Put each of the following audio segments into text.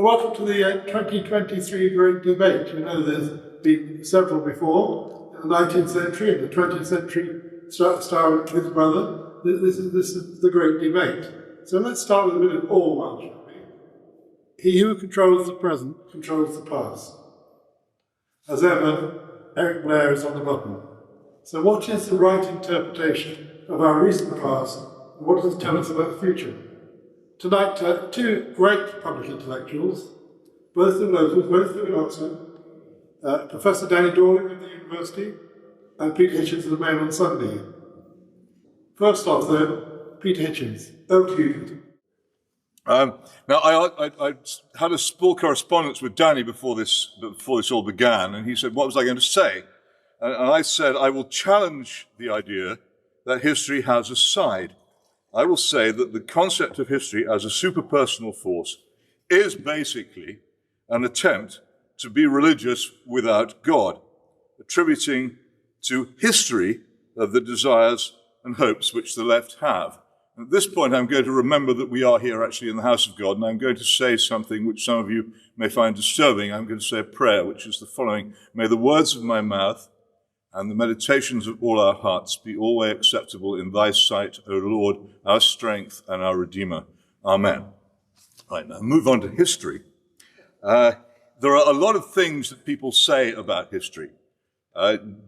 welcome to the 2023 Great Debate. You know there's been several before, in the 19th century, in the 20th century, starring his brother. This is the Great Debate. So let's start with a bit of Orwell, shall we? He who controls the present controls the past. As ever, Eric Blair is on the button. So what is the right interpretation of our recent past, and what does it tell us about the future? Tonight, two great public intellectuals, both in locals, both in Oxford, Professor Danny Dorling of the University, and Peter Hitchens of the Mail on Sunday. First off, though, Peter Hitchens, over to you, Peter. Now, I had a small correspondence with Danny before this all began, and he said, what was I going to say? And I said, I will challenge the idea that history has a side. I will say that the concept of history as a superpersonal force is basically an attempt to be religious without God, attributing to history the desires and hopes which the left have. At this point, I'm going to remember that we are here actually in the house of God, and I'm going to say something which some of you may find disturbing. I'm going to say a prayer, which is the following. May the words of my mouth and the meditations of all our hearts be always acceptable in thy sight, O Lord, our strength and our Redeemer. Amen. Right, now move on to history. There are a lot of things that people say about history.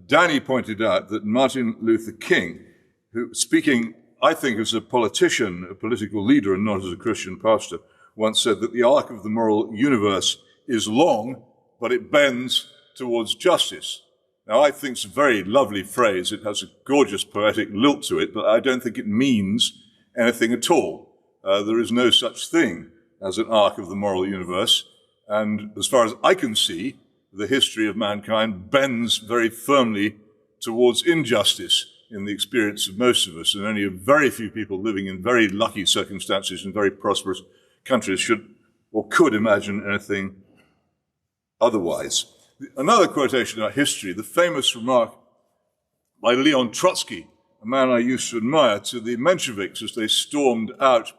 Danny pointed out that Martin Luther King, who, speaking, I think, as a politician, a political leader, and not as a Christian pastor, once said that the arc of the moral universe is long, but it bends towards justice. Now, I think it's a very lovely phrase. It has a gorgeous poetic lilt to it, but I don't think it means anything at all. There is no such thing as an arc of the moral universe. And as far as I can see, the history of mankind bends very firmly towards injustice in the experience of most of us, and only a very few people living in very lucky circumstances in very prosperous countries should or could imagine anything otherwise. Another quotation about history, the famous remark by Leon Trotsky, a man I used to admire, to the Mensheviks as they stormed out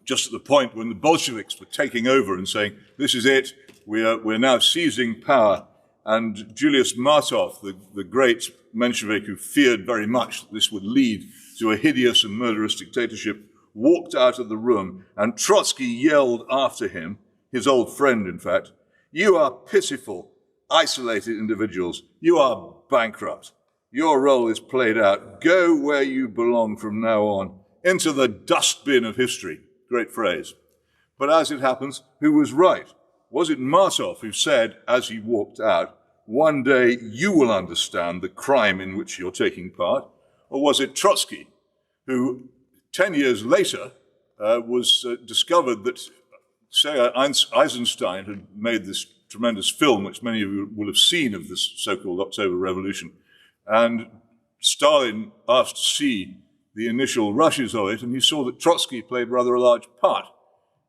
just at the point when the Bolsheviks were taking over and saying, this is it, we're now seizing power. And Julius Martov, the great Menshevik who feared very much that this would lead to a hideous and murderous dictatorship, walked out of the room, and Trotsky yelled after him, his old friend, in fact, you are pitiful, isolated individuals. You are bankrupt. Your role is played out. Go where you belong from now on, into the dustbin of history. Great phrase. But as it happens, who was right? Was it Martov who said, as he walked out, one day you will understand the crime in which you're taking part? Or was it Trotsky, who 10 years later was discovered that, say, Eisenstein had made this tremendous film, which many of you will have seen, of this so-called October Revolution. And Stalin asked to see the initial rushes of it, and he saw that Trotsky played rather a large part.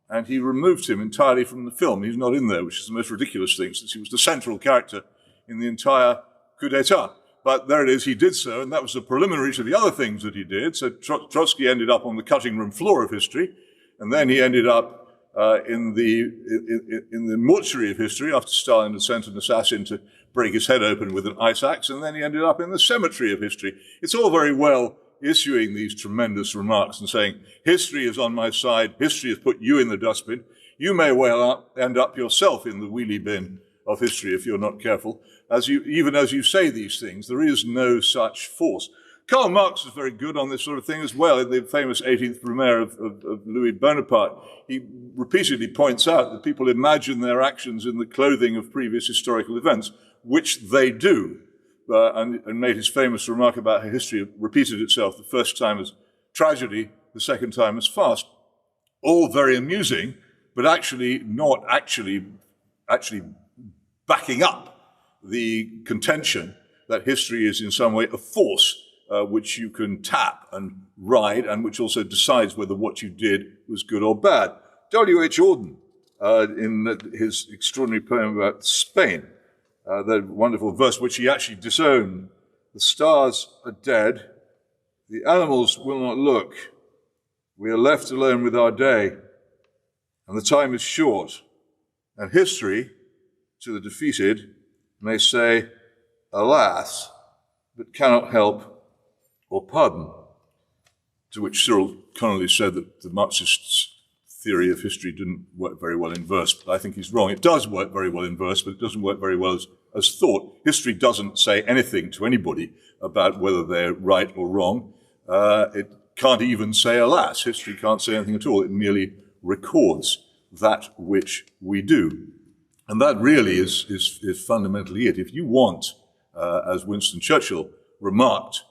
And he removed him entirely from the film. He's not in there, which is the most ridiculous thing, since he was the central character in the entire coup d'etat. But there it is, he did so, and that was the preliminary to the other things that he did. So Trotsky ended up on the cutting room floor of history, and then he ended up in the mortuary of history after Stalin had sent an assassin to break his head open with an ice axe, and then he ended up in the cemetery of history. It's all very well issuing these tremendous remarks and saying, history is on my side, history has put you in the dustbin. You may well end up yourself in the wheelie bin of history if you're not careful. Even as you say these things, there is no such force. Karl Marx was very good on this sort of thing as well. In the famous 18th Brumaire of Louis Bonaparte, he repeatedly points out that people imagine their actions in the clothing of previous historical events, which they do. And made his famous remark about how history repeated itself, the first time as tragedy, the second time as farce. All very amusing, but actually not actually backing up the contention that history is in some way a force which you can tap and ride, and which also decides whether what you did was good or bad. W.H. Auden, in his extraordinary poem about Spain, that wonderful verse which he actually disowned. The stars are dead. The animals will not look. We are left alone with our day, and the time is short. And history, to the defeated, may say, alas, but cannot help or pardon. To which Cyril Connolly said that the Marxists' theory of history didn't work very well in verse, but I think he's wrong. It does work very well in verse, but it doesn't work very well as thought. History doesn't say anything to anybody about whether they're right or wrong. It can't even say alas. History can't say anything at all. It merely records that which we do. And that really is fundamentally it. If you want, as Winston Churchill remarked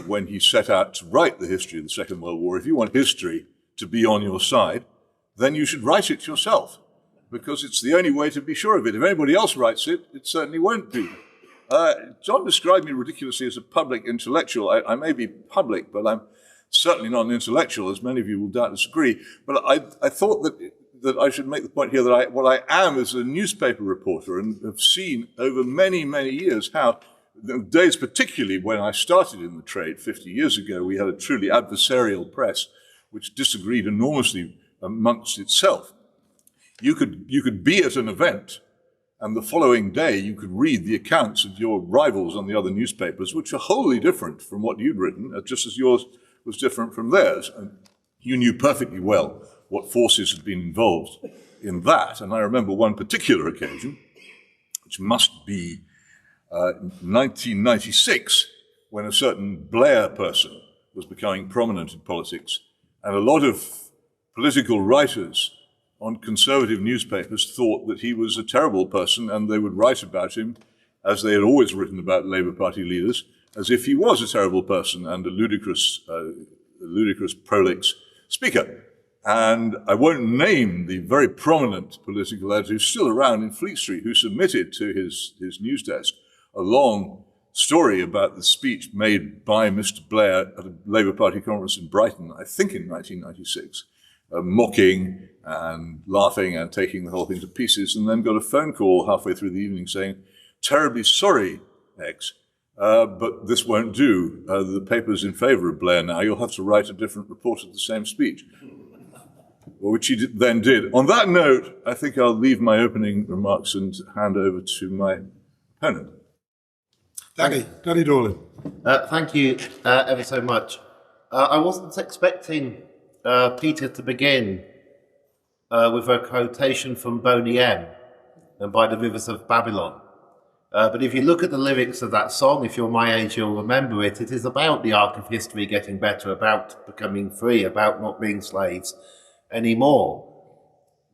when he set out to write the history of the Second World War, if you want history to be on your side, then you should write it yourself, because it's the only way to be sure of it. If anybody else writes it, it certainly won't be. John described me ridiculously as a public intellectual. I may be public, but I'm certainly not an intellectual, as many of you will doubtless agree. But I thought that I should make the point here that what I am is a newspaper reporter, and have seen over many, many years how, the days particularly when I started in the trade 50 years ago, we had a truly adversarial press which disagreed enormously amongst itself. You could be at an event, and the following day you could read the accounts of your rivals on the other newspapers, which are wholly different from what you'd written, just as yours was different from theirs. And you knew perfectly well what forces had been involved in that. And I remember one particular occasion, which must be 1996, when a certain Blair person was becoming prominent in politics, and a lot of political writers on conservative newspapers thought that he was a terrible person, and they would write about him, as they had always written about Labour Party leaders, as if he was a terrible person and a ludicrous prolix speaker. And I won't name the very prominent political editor who's still around in Fleet Street, who submitted to his news desk a long story about the speech made by Mr. Blair at a Labour Party conference in Brighton, I think in 1996, mocking and laughing and taking the whole thing to pieces, and then got a phone call halfway through the evening saying, "Terribly sorry, X, but this won't do. The paper's in favour of Blair now. You'll have to write a different report of the same speech," which he then did. On that note, I think I'll leave my opening remarks and hand over to my opponent. Danny Dorling. Thank you ever so much. I wasn't expecting Peter to begin with a quotation from Boney M. and By the Rivers of Babylon. But if you look at the lyrics of that song, if you're my age, you'll remember it. It is about the arc of history getting better, about becoming free, about not being slaves anymore.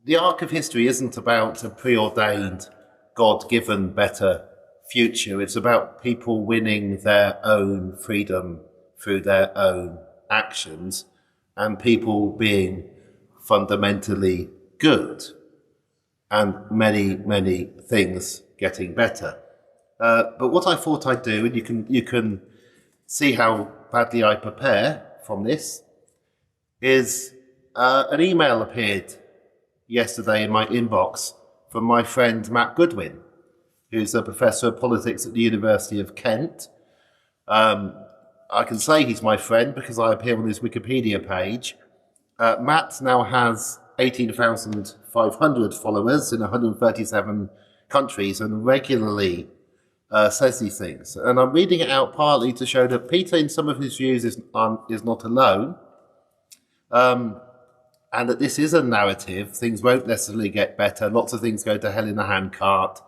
The arc of history isn't about a preordained, God-given better future. It's about people winning their own freedom through their own actions, and people being fundamentally good, and many, many things getting better. But what I thought I'd do, and you can see how badly I prepare from this, is an email appeared yesterday in my inbox from my friend Matt Goodwin, who's a professor of politics at the University of Kent. I can say he's my friend because I appear on his Wikipedia page. Matt now has 18,500 followers in 137 countries and regularly says these things. And I'm reading it out partly to show that Peter, in some of his views, is not alone. And that this is a narrative. Things won't necessarily get better. Lots of things go to hell in a handcart.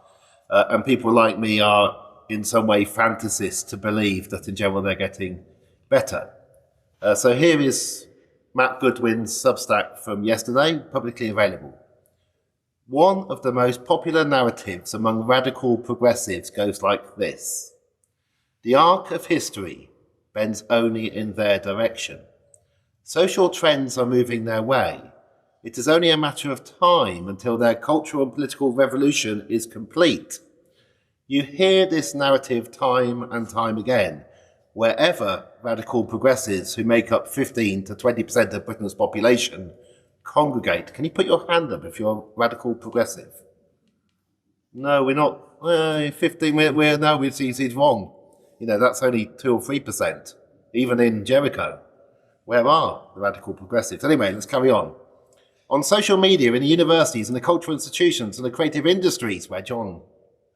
And people like me are in some way fantasists to believe that in general they're getting better. So here is Matt Goodwin's Substack from yesterday, publicly available. One of the most popular narratives among radical progressives goes like this. The arc of history bends only in their direction. Social trends are moving their way. It is only a matter of time until their cultural and political revolution is complete. You hear this narrative time and time again, wherever radical progressives who make up 15 to 20% of Britain's population congregate. Can you put your hand up if you're a radical progressive? No, we're not. 15, it's wrong. That's only 2 or 3%, even in Jericho. Where are the radical progressives? Anyway, let's carry on. On social media, in the universities and the cultural institutions and the creative industries where John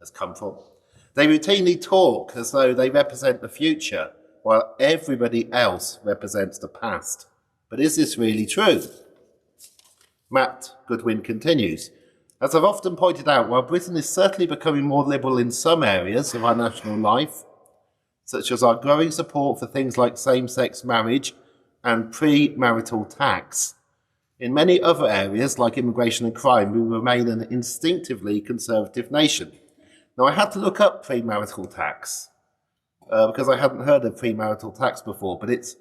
has come from, they routinely talk as though they represent the future while everybody else represents the past. But is this really true? Matt Goodwin continues, as I've often pointed out, while Britain is certainly becoming more liberal in some areas of our national life, such as our growing support for things like same-sex marriage and premarital tax, in many other areas, like immigration and crime, we remain an instinctively conservative nation. Now, I had to look up premarital tax because I hadn't heard of premarital tax before, but it's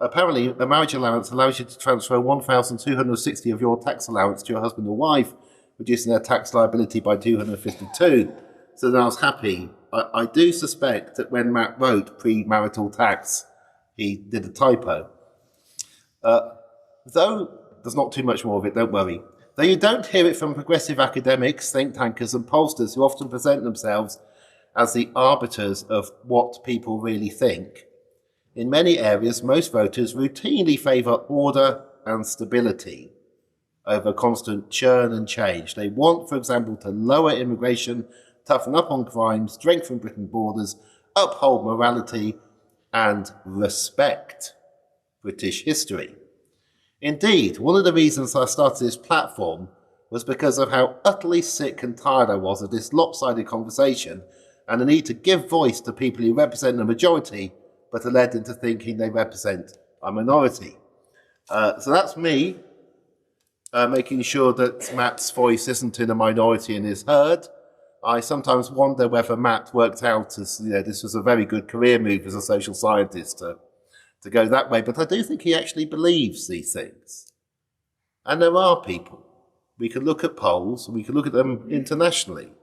apparently a marriage allowance allows you to transfer 1,260 of your tax allowance to your husband or wife, reducing their tax liability by 252. So then I was happy. I do suspect that when Matt wrote premarital tax, he did a typo. Though there's not too much more of it, don't worry. Though you don't hear it from progressive academics, think tankers and pollsters who often present themselves as the arbiters of what people really think, in many areas, most voters routinely favour order and stability over constant churn and change. They want, for example, to lower immigration, toughen up on crime, strengthen Britain's borders, uphold morality, and respect British history. Indeed, one of the reasons I started this platform was because of how utterly sick and tired I was of this lopsided conversation and the need to give voice to people who represent the majority but are led into thinking they represent a minority. So that's me making sure that Matt's voice isn't in a minority and is heard. I sometimes wonder whether Matt worked out as, this was a very good career move as a social scientist to go that way, but I do think he actually believes these things. And there are people, we can look at polls, and we can look at them internationally,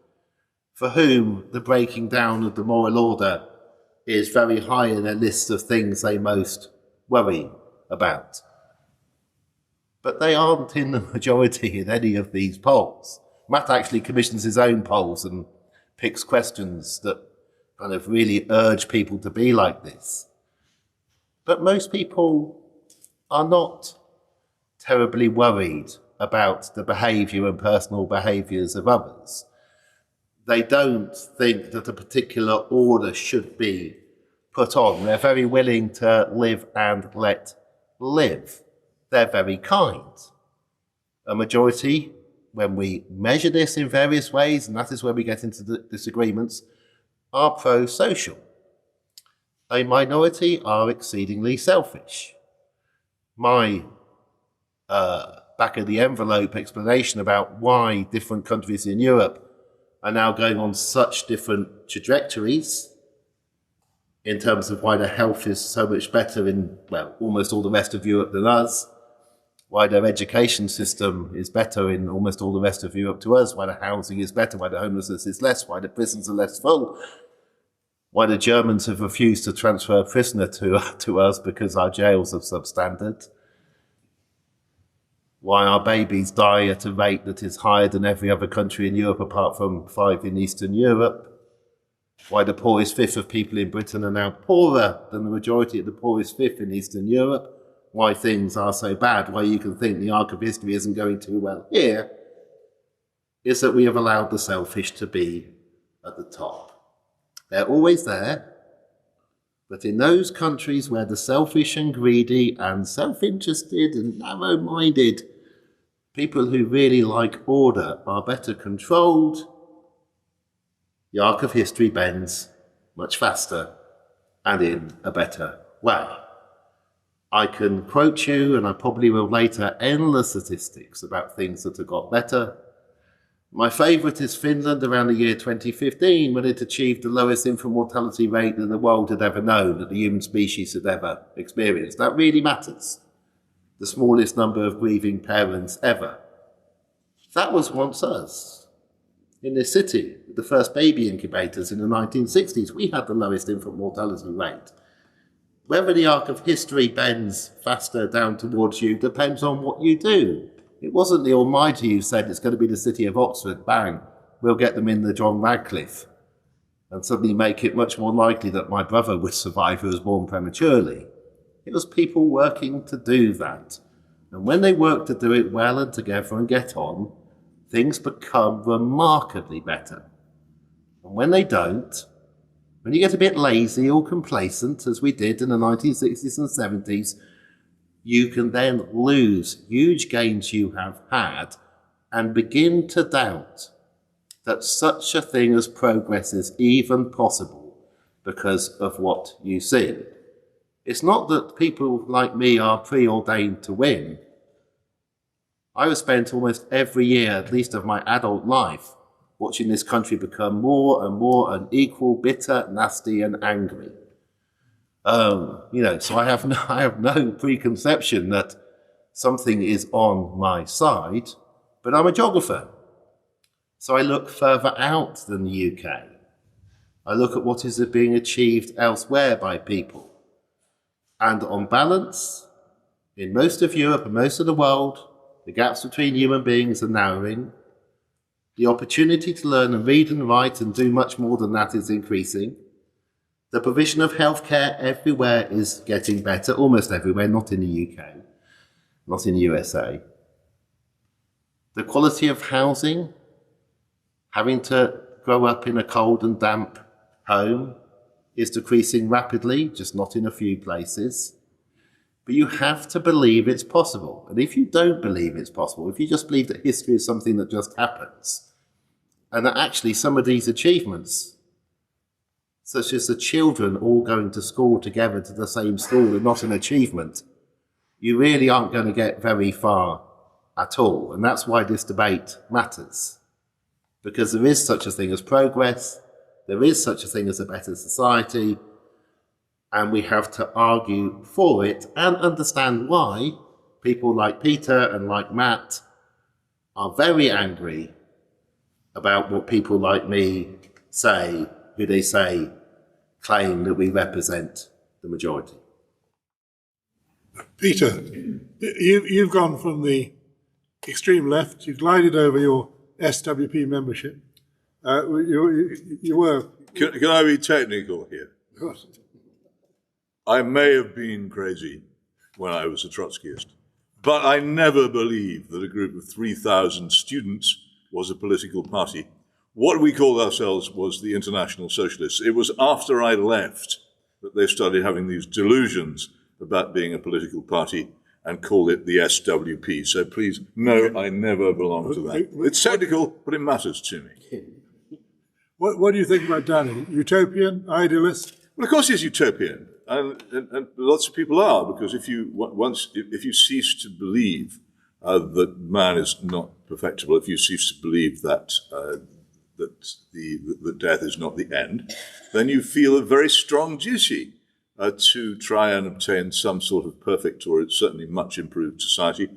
for whom the breaking down of the moral order is very high in their list of things they most worry about. But they aren't in the majority in any of these polls. Matt actually commissions his own polls and picks questions that kind of really urge people to be like this. But most people are not terribly worried about the behaviour and personal behaviours of others. They don't think that a particular order should be put on. They're very willing to live and let live. They're very kind. A majority, when we measure this in various ways, and that is where we get into the disagreements, are pro-social. A minority are exceedingly selfish. My back of the envelope explanation about why different countries in Europe are now going on such different trajectories in terms of why their health is so much better in, almost all the rest of Europe than us, why their education system is better in almost all the rest of Europe to us, why the housing is better, why the homelessness is less, why the prisons are less full, why the Germans have refused to transfer a prisoner to us because our jails are substandard, why our babies die at a rate that is higher than every other country in Europe apart from 5 in Eastern Europe, why the poorest fifth of people in Britain are now poorer than the majority of the poorest fifth in Eastern Europe, why things are so bad, why you can think the arc of history isn't going too well here, is that we have allowed the selfish to be at the top. They're always there, but in those countries where the selfish and greedy and self-interested and narrow-minded people who really like order are better controlled, the arc of history bends much faster and in a better way. I can quote you, and I probably will later, endless statistics about things that have got better. My favourite is Finland around the year 2015, when it achieved the lowest infant mortality rate that the world had ever known, that the human species had ever experienced. That really matters. The smallest number of grieving parents ever. That was once us. In this city, the first baby incubators in the 1960s, we had the lowest infant mortality rate. Whether the arc of history bends faster down towards you depends on what you do. It wasn't the Almighty who said it's going to be the city of Oxford, bang, we'll get them in the John Radcliffe, and suddenly make it much more likely that my brother would survive who was born prematurely. It was people working to do that. And when they work to do it well and together and get on, things become remarkably better. And when they don't, when you get a bit lazy or complacent, as we did in the 1960s and 70s, you can then lose huge gains you have had and begin to doubt that such a thing as progress is even possible because of what you see. It's not that people like me are preordained to win. I have spent almost every year, at least of my adult life, watching this country become more and more unequal, bitter, nasty, and angry. So I have no preconception that something is on my side, but I'm a geographer. So I look further out than the UK. I look at what is being achieved elsewhere by people. And on balance, in most of Europe and most of the world, the gaps between human beings are narrowing. The opportunity to learn and read and write and do much more than that is increasing. The provision of healthcare everywhere is getting better, almost everywhere, not in the UK, not in the USA. The quality of housing, having to grow up in a cold and damp home, is decreasing rapidly, just not in a few places. But you have to believe it's possible. And if you don't believe it's possible, if you just believe that history is something that just happens, and that actually some of these achievements, such as the children all going to school together to the same school, are not an achievement, you really aren't going to get very far at all. And that's why this debate matters. Because there is such a thing as progress, there is such a thing as a better society, and we have to argue for it and understand why people like Peter and like Matt are very angry about what people like me say, who they say claim that we represent the majority. Peter, you've gone from the extreme left, you've glided over your SWP membership. You were... Can I be technical here? Of course. I may have been crazy when I was a Trotskyist, but I never believed that a group of 3,000 students was a political party. What we called ourselves was the International Socialists. It was after I left that they started having these delusions about being a political party and called it the SWP. So please, no, I never belonged to that. It's technical, but it matters to me. What do you think about Danny? Utopian? Idealist? Well, of course he's utopian, and lots of people are, because if you cease to believe that man is not perfectible, if you cease to believe that that death is not the end, then you feel a very strong duty to try and obtain some sort of perfect, or certainly much improved society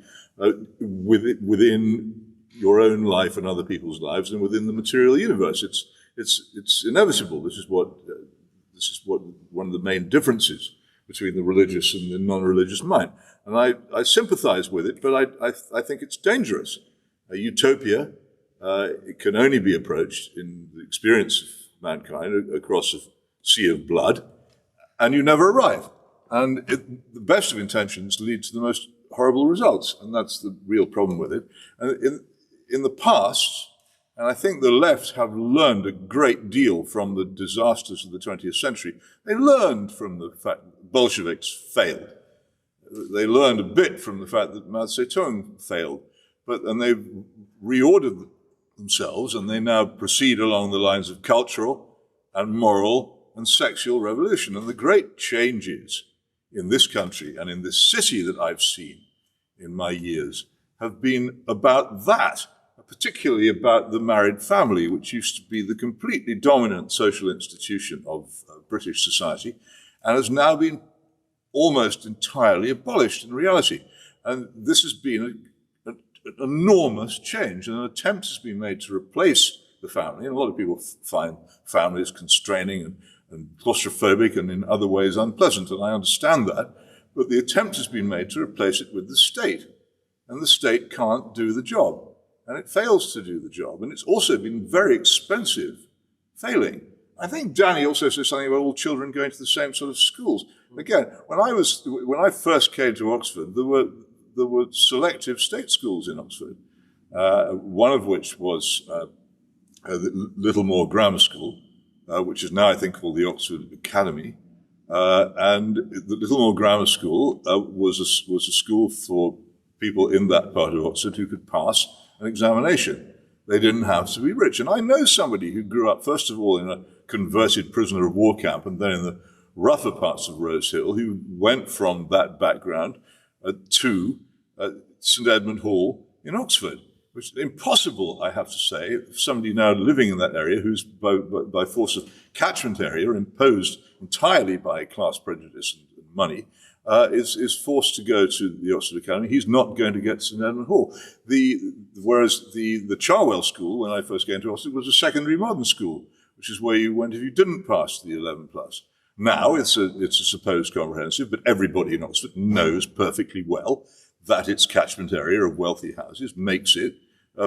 within your own life and other people's lives, and within the material universe. It's inevitable. This is what one of the main differences between the religious and the non-religious mind. And I sympathize with it, but I think it's dangerous. A utopia, it can only be approached in the experience of mankind across a sea of blood, and you never arrive. And the best of intentions lead to the most horrible results, and that's the real problem with it. And in the past, and I think the left have learned a great deal from the disasters of the 20th century. They learned from the fact that Bolsheviks failed. They learned a bit from the fact that Mao Zedong failed. And they've reordered themselves, and they now proceed along the lines of cultural and moral and sexual revolution. And the great changes in this country and in this city that I've seen in my years have been about that, particularly about the married family, which used to be the completely dominant social institution of British society, and has now been almost entirely abolished in reality. And this has been an enormous change, and an attempt has been made to replace the family. And a lot of people find families constraining and claustrophobic and in other ways unpleasant, and I understand that. But the attempt has been made to replace it with the state, and the state can't do the job. And it fails to do the job. And it's also been very expensive failing. I think Danny also said something about all children going to the same sort of schools. Again, when I first came to Oxford, there there were selective state schools in Oxford, one of which was Littlemore Grammar School, which is now, I think, called the Oxford Academy. And the Littlemore Grammar School was a school for people in that part of Oxford who could pass an examination. They didn't have to be rich. And I know somebody who grew up, first of all, in a converted prisoner of war camp, and then in the rougher parts of Rose Hill, who went from that background to St Edmund Hall in Oxford, which is impossible, I have to say, somebody now living in that area who's by force of catchment area imposed entirely by class prejudice and money, is forced to go to the Oxford Academy. He's not going to get to St Edmund Hall. Whereas the Charwell School, when I first came to Oxford, was a secondary modern school, which is where you went if you didn't pass the 11+. Now it's a supposed comprehensive, but everybody in Oxford knows perfectly well that its catchment area of wealthy houses makes it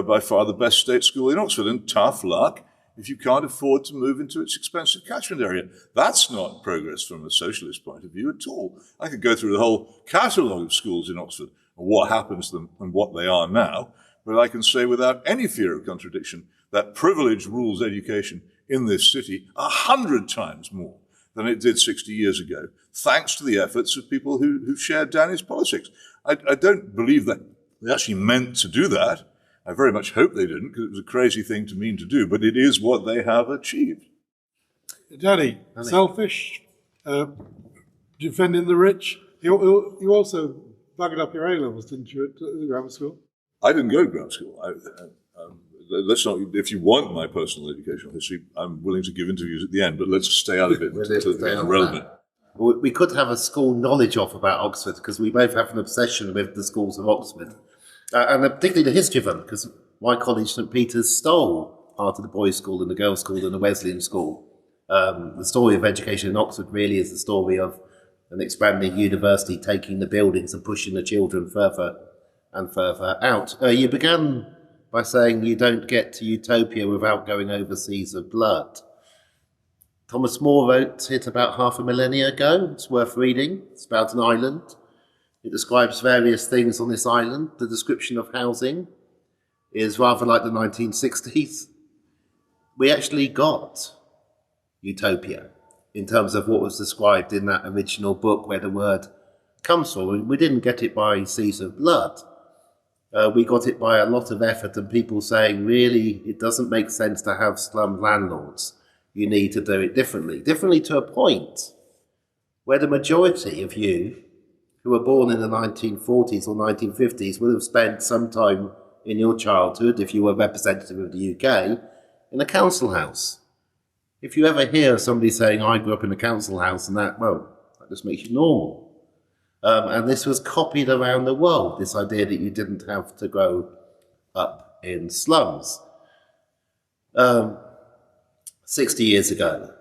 by far the best state school in Oxford. And tough luck if you can't afford to move into its expensive catchment area. That's not progress from a socialist point of view at all. I could go through the whole catalogue of schools in Oxford and what happens to them and what they are now, but I can say without any fear of contradiction that privilege rules education in this city 100 times more than it did 60 years ago, thanks to the efforts of people who shared Danny's politics. I don't believe that they actually meant to do that. I very much hope they didn't, because it was a crazy thing to mean to do, but it is what they have achieved. Danny, selfish, defending the rich. You also buggered up your A-levels, didn't you, at the grammar school? I didn't go to grammar school. Let's not. If you want my personal educational history, I'm willing to give interviews at the end, but let's stay out of it until it's relevant. We could have a school knowledge off about Oxford, because we both have an obsession with the schools of Oxford, and particularly the history of them, because my college, St Peter's, stole part of the boys' school and the girls' school and the Wesleyan school. The story of education in Oxford really is the story of an expanding university taking the buildings and pushing the children further and further out. You began by saying you don't get to utopia without going over seas of blood. Thomas More wrote it about half a millennia ago. It's worth reading. It's about an island. It describes various things on this island. The description of housing is rather like the 1960s. We actually got utopia in terms of what was described in that original book where the word comes from. We didn't get it by seas of blood. We got it by a lot of effort and people saying, really, it doesn't make sense to have slum landlords. You need to do it differently. Differently to a point where the majority of you who were born in the 1940s or 1950s would have spent some time in your childhood, if you were representative of the UK, in a council house. If you ever hear somebody saying, I grew up in a council house, and that just makes you normal. And this was copied around the world, this idea that you didn't have to grow up in slums. 60 years ago.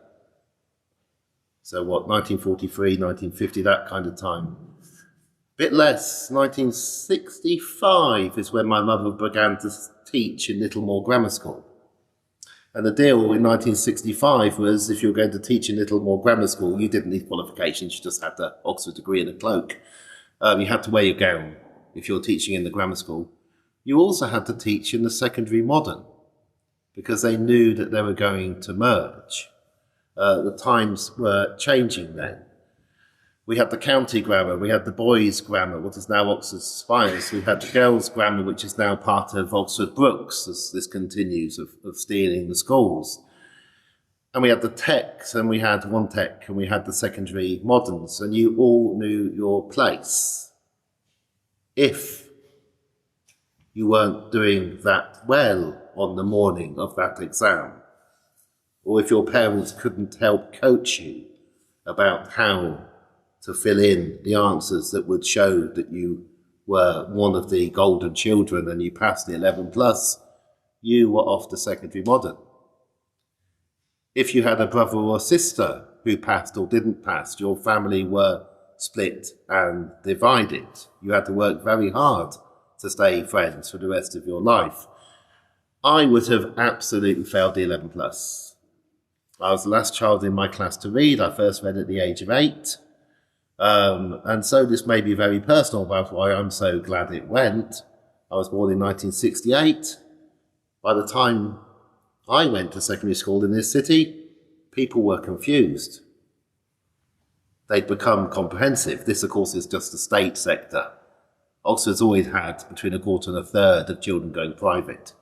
So 1943, 1950, that kind of time. Bit less, 1965 is when my mother began to teach in Littlemore Grammar School. And the deal in 1965 was if you were going to teach in Littlemore Grammar School, you didn't need qualifications, you just had the Oxford degree and a cloak. You had to wear your gown if you're teaching in the grammar school. You also had to teach in the secondary modern, because they knew that they were going to merge. The times were changing then. We had the county grammar, we had the boys' grammar, what is now Oxford Spires. We had the girls' grammar, which is now part of Oxford Brookes, as this continues of stealing the schools. And we had the techs, and we had one tech, and we had the secondary moderns, and you all knew your place. If you weren't doing that well on the morning of that exam, or if your parents couldn't help coach you about how to fill in the answers that would show that you were one of the golden children and you passed the 11+, you were off to secondary modern. If you had a brother or sister who passed or didn't pass, your family were split and divided. You had to work very hard to stay friends for the rest of your life. I would have absolutely failed the 11+. I was the last child in my class to read. I first read at the age of 8. And so this may be very personal about why I'm so glad it went. I was born in 1968. By the time I went to secondary school in this city, people were confused. They'd become comprehensive. This, of course, is just the state sector. Oxford's always had between a quarter and a third of children going private.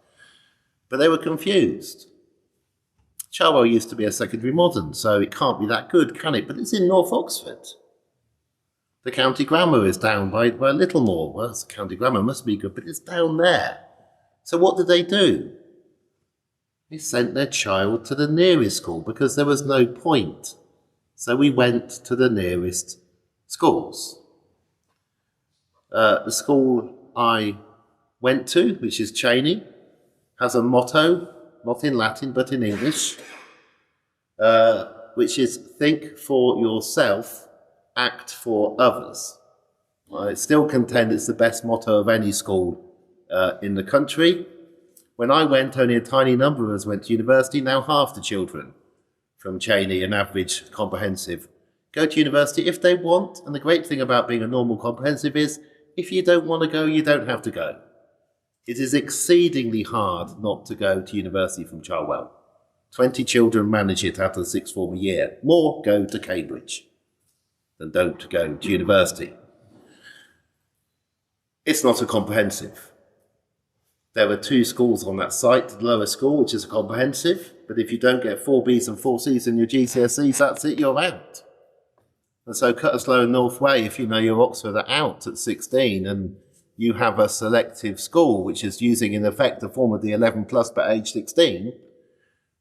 But they were confused. Cherwell used to be a secondary modern, so it can't be that good, can it? But it's in North Oxford. The county grammar is down by a little more. Well, the county grammar must be good, but it's down there. So what did they do? They sent their child to the nearest school because there was no point. So we went to the nearest schools. The school I went to, which is Cheney, has a motto, not in Latin but in English, which is think for yourself, act for others. I still contend it's the best motto of any school in the country. When I went, only a tiny number of us went to university. Now half the children from Cheney, an average comprehensive, go to university if they want. And the great thing about being a normal comprehensive is if you don't want to go, you don't have to go. It is exceedingly hard not to go to university from Cherwell. 20 children manage it out of the sixth form a year. More go to Cambridge than don't go to university. It's not a comprehensive. There were 2 schools on that site, the lower school, which is a comprehensive, but if you don't get 4 Bs and 4 Cs in your GCSEs, that's it, you're out. And so Cutteslowe and North Way, if you know your Oxford, are out at 16, and you have a selective school, which is using in effect the form of the 11 plus but age 16,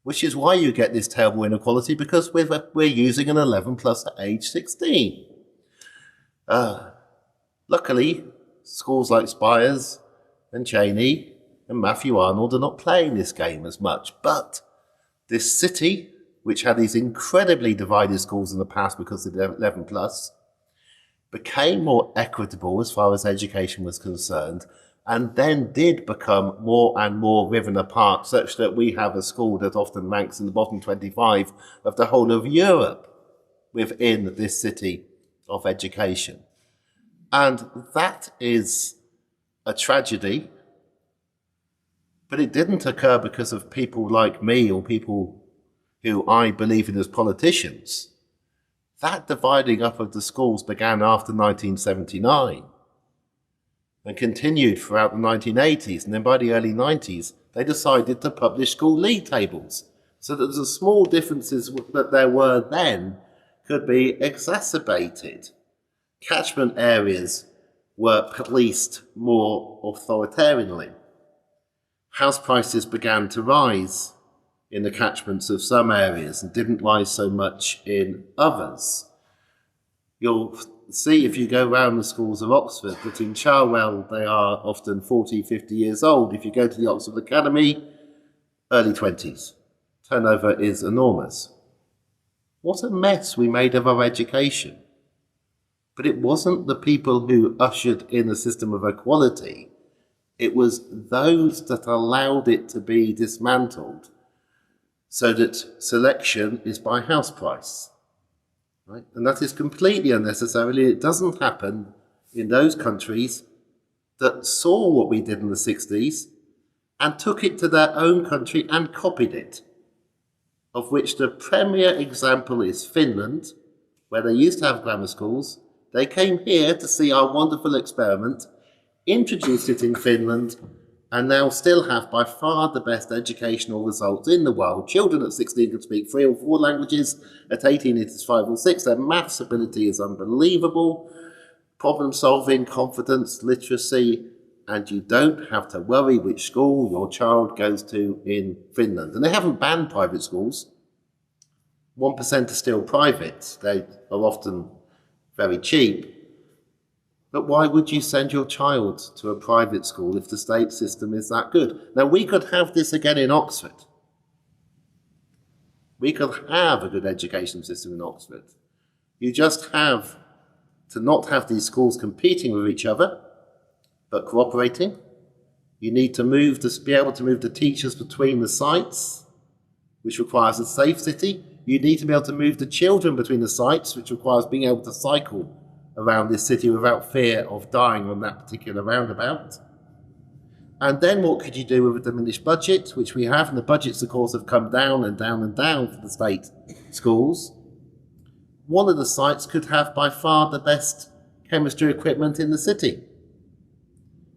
which is why you get this terrible inequality, because we're using an 11 plus at age 16. Luckily, schools like Spires and Cheney and Matthew Arnold are not playing this game as much, but this city, which had these incredibly divided schools in the past because of the 11 plus, became more equitable as far as education was concerned, and then did become more and more riven apart, such that we have a school that often ranks in the bottom 25 of the whole of Europe within this city of education. And that is a tragedy, but it didn't occur because of people like me or people who I believe in as politicians. That dividing up of the schools began after 1979 and continued throughout the 1980s. And then by the early 90s, they decided to publish school league tables so that the small differences that there were then could be exacerbated. Catchment areas were policed more authoritarianly. House prices began to rise in the catchments of some areas and didn't rise so much in others. You'll see if you go around the schools of Oxford that in Cherwell they are often 40, 50 years old. If you go to the Oxford Academy, early 20s. Turnover is enormous. What a mess we made of our education. But it wasn't the people who ushered in a system of equality. It was those that allowed it to be dismantled so that selection is by house price. Right? And that is completely unnecessary. It doesn't happen in those countries that saw what we did in the 60s and took it to their own country and copied it, of which the premier example is Finland, where they used to have grammar schools. They came here to see our wonderful experiment, introduced it in Finland, and now still have by far the best educational results in the world. Children at 16 can speak 3 or 4 languages. At 18 it is 5 or 6. Their maths ability is unbelievable. Problem solving, confidence, literacy, and you don't have to worry which school your child goes to in Finland. And they haven't banned private schools. 1% are still private. They are often very cheap. But why would you send your child to a private school if the state system is that good? Now, we could have this again in Oxford. We could have a good education system in Oxford. You just have to not have these schools competing with each other, but cooperating. You need to be able to move the teachers between the sites, which requires a safe city. You need to be able to move the children between the sites, which requires being able to cycle around this city without fear of dying on that particular roundabout. And then what could you do with a diminished budget, which we have, and the budgets, of course, have come down and down and down for the state schools. One of the sites could have by far the best chemistry equipment in the city.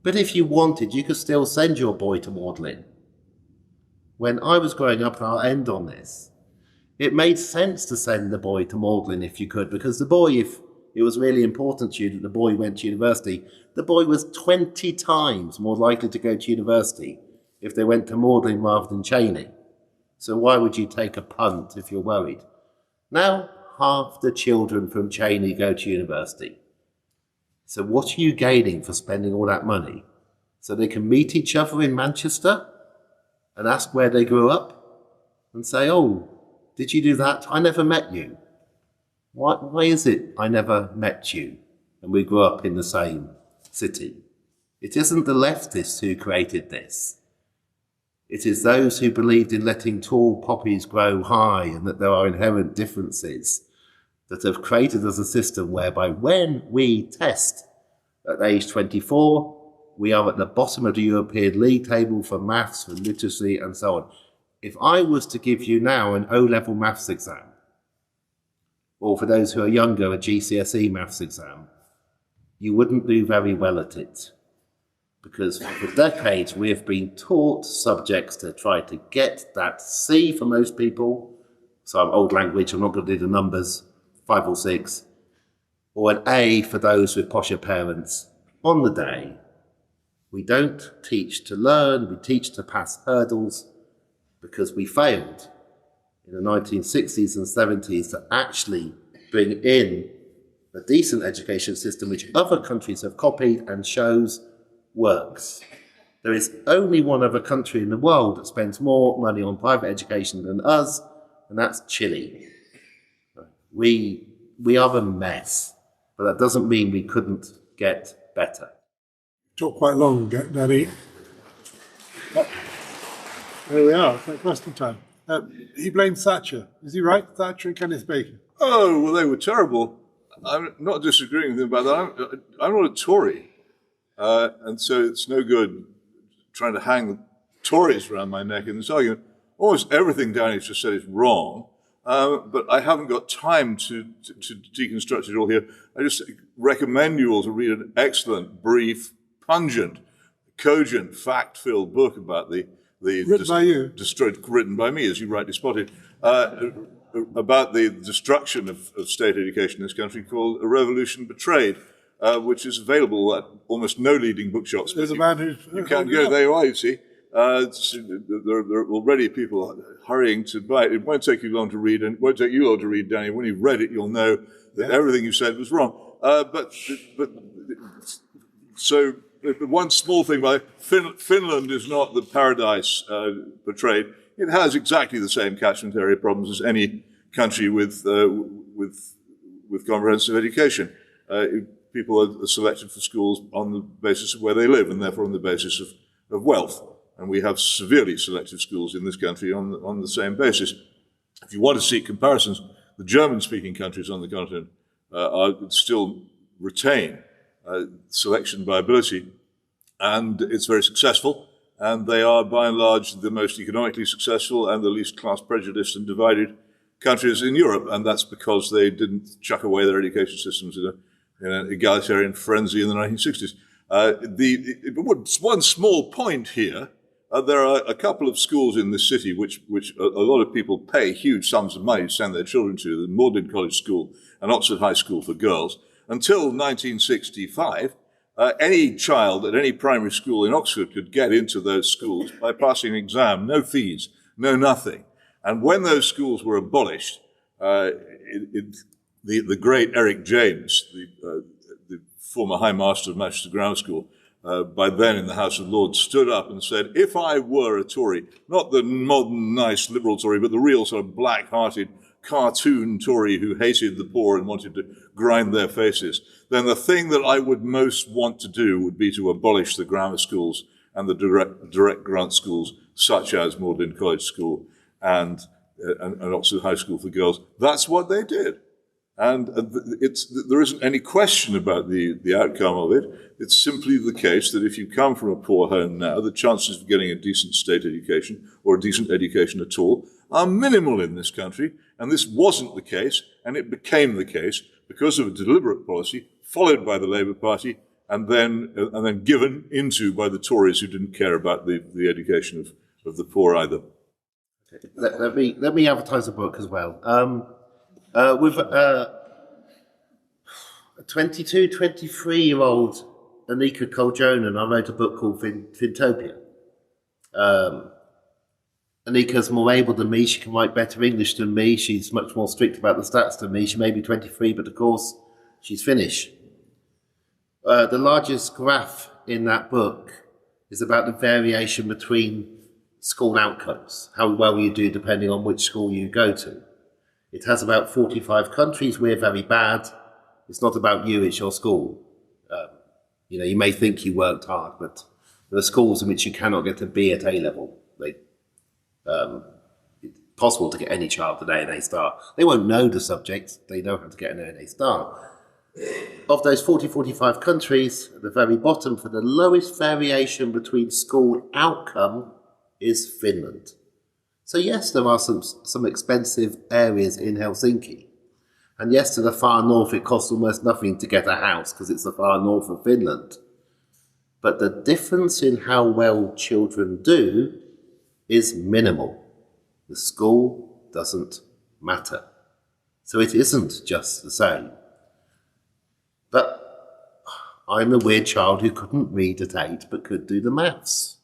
But if you wanted, you could still send your boy to Dorling. When I was growing up, and I'll end on this, it made sense to send the boy to Dorling if you could, because the boy, if it was really important to you that the boy went to university, the boy was 20 times more likely to go to university if they went to Dorling rather than Cheney. So why would you take a punt if you're worried? Now, half the children from Cheney go to university. So what are you gaining for spending all that money? So they can meet each other in Manchester and ask where they grew up and say, oh, did you do that? I never met you. Why is it I never met you and we grew up in the same city? It isn't the leftists who created this. It is those who believed in letting tall poppies grow high and that there are inherent differences that have created as a system whereby when we test at age 24, we are at the bottom of the European League table for maths, for literacy and so on. If I was to give you now an O-level maths exam, or for those who are younger, a GCSE maths exam, you wouldn't do very well at it. Because for decades we have been taught subjects to try to get that C for most people, so I'm old language, I'm not going to do the numbers, 5 or 6, or an A for those with posher parents on the day. We don't teach to learn, we teach to pass hurdles, because we failed in the 1960s and 70s to actually bring in a decent education system which other countries have copied and shows works. There is only one other country in the world that spends more money on private education than us, and that's Chile. We are a mess, but that doesn't mean we couldn't get better. Talk quite long, Danny. There we are, it's like question time. He blames Thatcher. Is he right? Thatcher and Kenneth Bacon. Oh, well, they were terrible. I'm not disagreeing with him about that. I'm not a Tory. And so it's no good trying to hang the Tories around my neck in this argument. Almost everything Danny's just said is wrong, but I haven't got time to deconstruct it all here. I just recommend you all to read an excellent, brief, pungent, cogent, fact-filled book about the Written by you? Written by me, as you rightly spotted, about the destruction of state education in this country, called A Revolution Betrayed, which is available at almost no leading bookshops. There's a man who's... You can't go, there you are, you see. There are already people hurrying to buy it. It won't take you long to read, and it won't take you long to read, Danny. When you've read it, you'll know that everything you said was wrong. So one small thing, Finland is not the paradise portrayed. It has exactly the same catchment area problems as any country with comprehensive education. People are selected for schools on the basis of where they live, and therefore on the basis of wealth. And we have severely selective schools in this country on the same basis. If you want to seek comparisons, the German-speaking countries on the continent still retain selection by ability, and it's very successful. And they are, by and large, the most economically successful and the least class-prejudiced and divided countries in Europe. And that's because they didn't chuck away their education systems in an egalitarian frenzy in the 1960s. One small point here, there are a couple of schools in this city which a lot of people pay huge sums of money to send their children to, the Magdalen College School and Oxford High School for girls. Until 1965, any child at any primary school in Oxford could get into those schools by passing an exam, no fees, no nothing. And when those schools were abolished, the great Eric James, the former High Master of Manchester Grammar School, by then in the House of Lords, stood up and said, if I were a Tory, not the modern, nice liberal Tory, but the real sort of black-hearted cartoon Tory who hated the poor and wanted to grind their faces, then the thing that I would most want to do would be to abolish the grammar schools and the direct grant schools, such as Magdalen College School and Oxford High School for girls. That's what they did. And there isn't any question about the outcome of it. It's simply the case that if you come from a poor home now, the chances of getting a decent state education or a decent education at all are minimal in this country. And this wasn't the case, and it became the case because of a deliberate policy followed by the Labour Party and then given into by the Tories, who didn't care about the education of the poor either. Let me advertise a book as well. With a 22, 23-year-old Anika Coljonan, I wrote a book called Fintopia. Anika's more able than me. She can write better English than me. She's much more strict about the stats than me. She may be 23, but of course, she's Finnish. The largest graph in that book is about the variation between school outcomes, how well you do depending on which school you go to. It has about 45 countries. We're very bad. It's not about you, it's your school. You may think you worked hard, but there are schools in which you cannot get a B at A-level. It's possible to get any child an A star. They won't know the subject. They know how to get an A star. Of those 45 countries, at the very bottom, for the lowest variation between school outcome is Finland. So yes, there are some expensive areas in Helsinki. And yes, to the far north, it costs almost nothing to get a house because it's the far north of Finland. But the difference in how well children do is minimal. The school doesn't matter. So it isn't just the same. But I'm the weird child who couldn't read at 8 but could do the maths.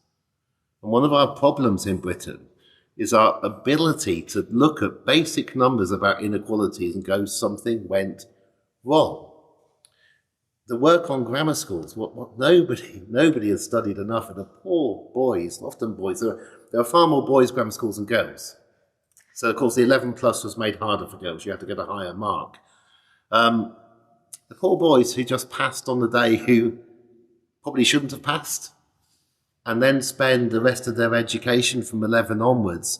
And one of our problems in Britain is our ability to look at basic numbers about inequalities and go, something went wrong. The work on grammar schools, what nobody has studied enough, and the poor boys, often boys, there are far more boys' grammar schools than girls. So of course the 11 plus was made harder for girls, you had to get a higher mark. The poor boys who just passed on the day, who probably shouldn't have passed, and then spend the rest of their education from 11 onwards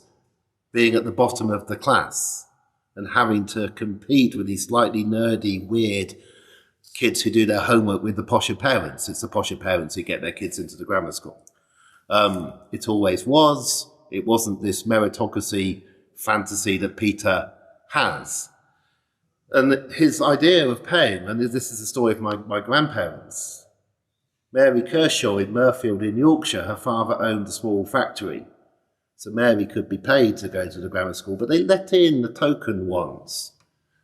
being at the bottom of the class and having to compete with these slightly nerdy, weird kids who do their homework with the posher parents. It's the posher parents who get their kids into the grammar school. It always was. It wasn't this meritocracy fantasy that Peter has. And his idea of paying, and this is the story of my grandparents. Mary Kershaw in Mirfield in Yorkshire, her father owned a small factory. So Mary could be paid to go to the grammar school, but they let in the token ones.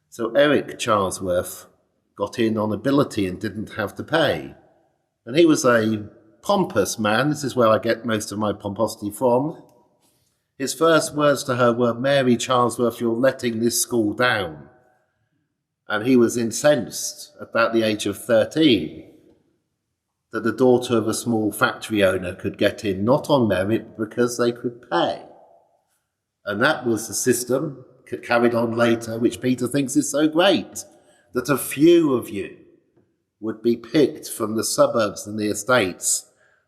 So Eric Charlesworth got in on ability and didn't have to pay. And he was a pompous man. This is where I get most of my pomposity from. His first words to her were, "Mary Charlesworth, you're letting this school down." And he was incensed at about the age of 13 that the daughter of a small factory owner could get in, not on merit, because they could pay. And that was the system carried on later, which Peter thinks is so great, that a few of you would be picked from the suburbs and the estates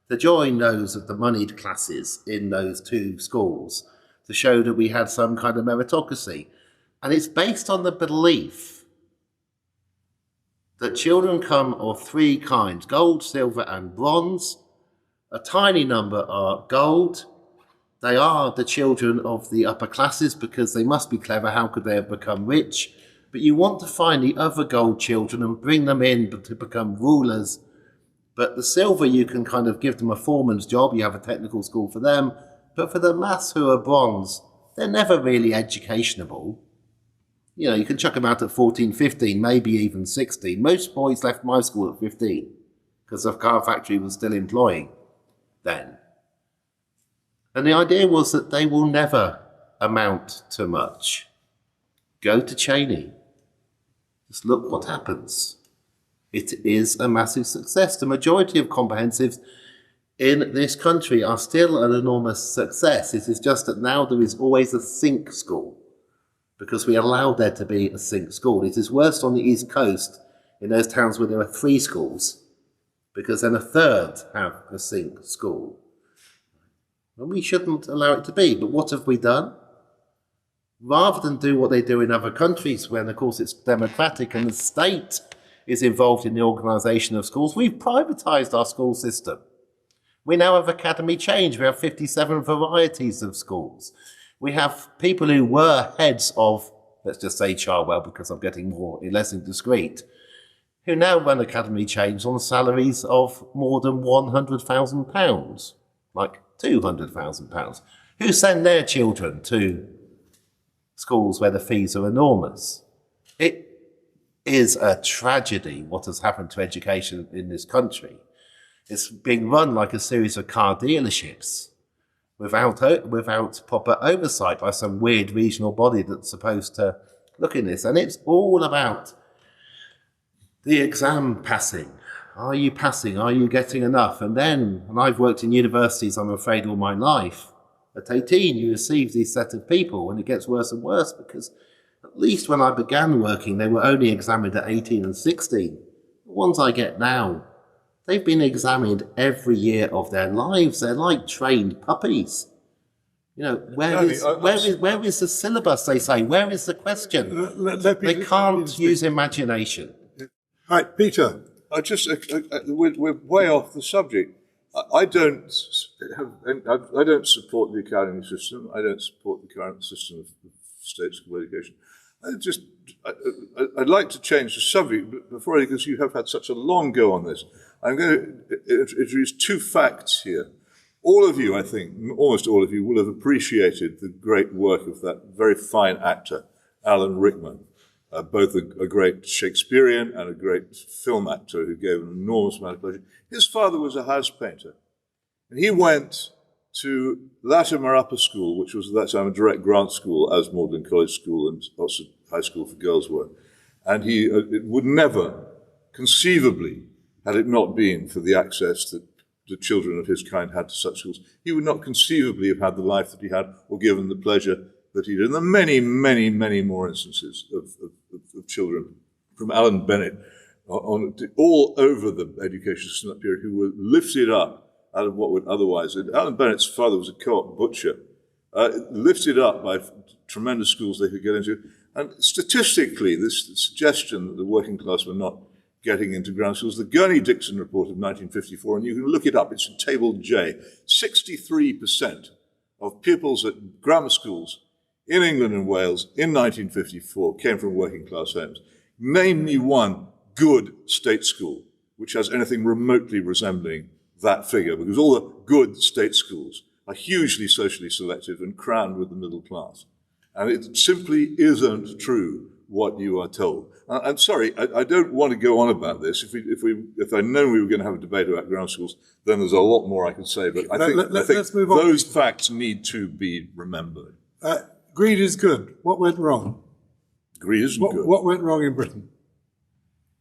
to join those of the moneyed classes in those two schools, to show that we had some kind of meritocracy. And it's based on the belief that children come of three kinds: gold, silver, and bronze. A tiny number are gold. They are the children of the upper classes because they must be clever. How could they have become rich? But you want to find the other gold children and bring them in to become rulers. But the silver, you can kind of give them a foreman's job. You have a technical school for them. But for the maths who are bronze, they're never really educationable. You can chuck them out at 14, 15, maybe even 16. Most boys left my school at 15 because the car factory was still employing then. And the idea was that they will never amount to much. Go to Cheney. Just look what happens. It is a massive success. The majority of comprehensives in this country are still an enormous success. It is just that now there is always a think school, because we allowed there to be a think school. It is worse on the East Coast, in those towns where there are 3 schools, because then a third have a think school. And we shouldn't allow it to be. But what have we done? rather than do what they do in other countries, when of course it's democratic and the state is involved in the organisation of schools, we've privatised our school system. We now have academy change. We have 57 varieties of schools. We have people who were heads of, let's just say Charwell, because I'm getting less indiscreet, who now run academy change on salaries of more than £100,000, like £200,000, who send their children to schools where the fees are enormous. It is a tragedy what has happened to education in this country. It's being run like a series of car dealerships without proper oversight by some weird regional body that's supposed to look in this. And it's all about the exam passing. Are you passing? Are you getting enough? And then, and I've worked in universities, I'm afraid, all my life. At 18, you receive these set of people, and it gets worse and worse because at least when I began working, they were only examined at 18 and 16. The ones I get now, they've been examined every year of their lives. They're like trained puppies. You know, where is the syllabus, they say? Where is the question? They can't use imagination. Right, Peter. We're way off the subject. I don't support the academy system. I don't support the current system of state school education. I'd like to change the subject, but before I, because you have had such a long go on this, I'm going to introduce two facts here. All of you, I think, almost all of you, will have appreciated the great work of that very fine actor, Alan Rickman, both a great Shakespearean and a great film actor who gave an enormous amount of pleasure. His father was a house painter, and he went to Latimer Upper School, which was at that time a direct grant school, as Magdalen College School and Oxford High School for Girls were. And he it would never, conceivably, had it not been for the access that the children of his kind had to such schools, he would not conceivably have had the life that he had or given the pleasure that he did. And there are many, many, many more instances of children from Alan Bennett all over the education system that period who were lifted up out of what would otherwise... Alan Bennett's father was a co-op butcher, lifted up by tremendous schools they could get into. And statistically, this suggestion that the working class were not getting into grammar schools, the Gurney-Dixon report of 1954, and you can look it up, it's in Table J, 63% of pupils at grammar schools in England and Wales in 1954 came from working class homes. Name me one good state school which has anything remotely resembling that figure, because all the good state schools are hugely socially selective and crammed with the middle class. And it simply isn't true what you are told. I'm sorry, I don't want to go on about this. If I'd known we were going to have a debate about grammar schools, then there's a lot more I could say. But I think let's move on. Those facts need to be remembered. Greed is good. What went wrong? Greed isn't good. What went wrong in Britain?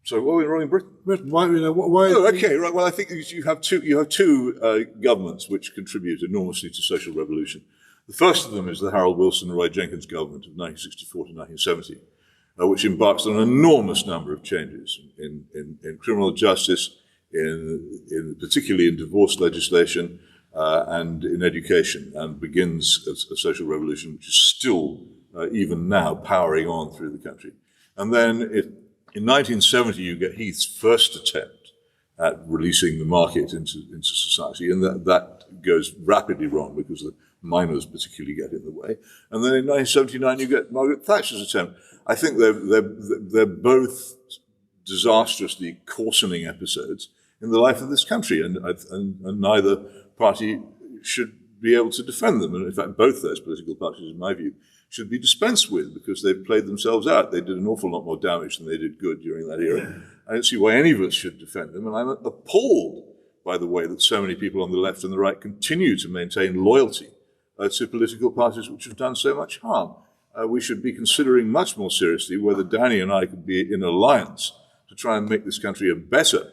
So what went wrong in Britain? Why? Oh, okay, right. Well, I think you have two governments which contribute enormously to social revolution. The first of them is the Harold Wilson and Roy Jenkins government of 1964 to 1970, which embarks on an enormous number of changes in criminal justice, particularly in divorce legislation, and in education, and begins a social revolution which is still, even now, powering on through the country. And then in 1970, you get Heath's first attempt at releasing the market into society, and that goes rapidly wrong because the minors particularly get in the way. And then in 1979, you get Margaret Thatcher's attempt. I think they're both disastrously coarsening episodes in the life of this country, and neither party should be able to defend them. And in fact, both those political parties, in my view, should be dispensed with because they've played themselves out. They did an awful lot more damage than they did good during that era. I don't see why any of us should defend them, and I'm appalled by the way that so many people on the left and the right continue to maintain loyalty to political parties which have done so much harm. We should be considering much more seriously whether Danny and I could be in alliance to try and make this country a better,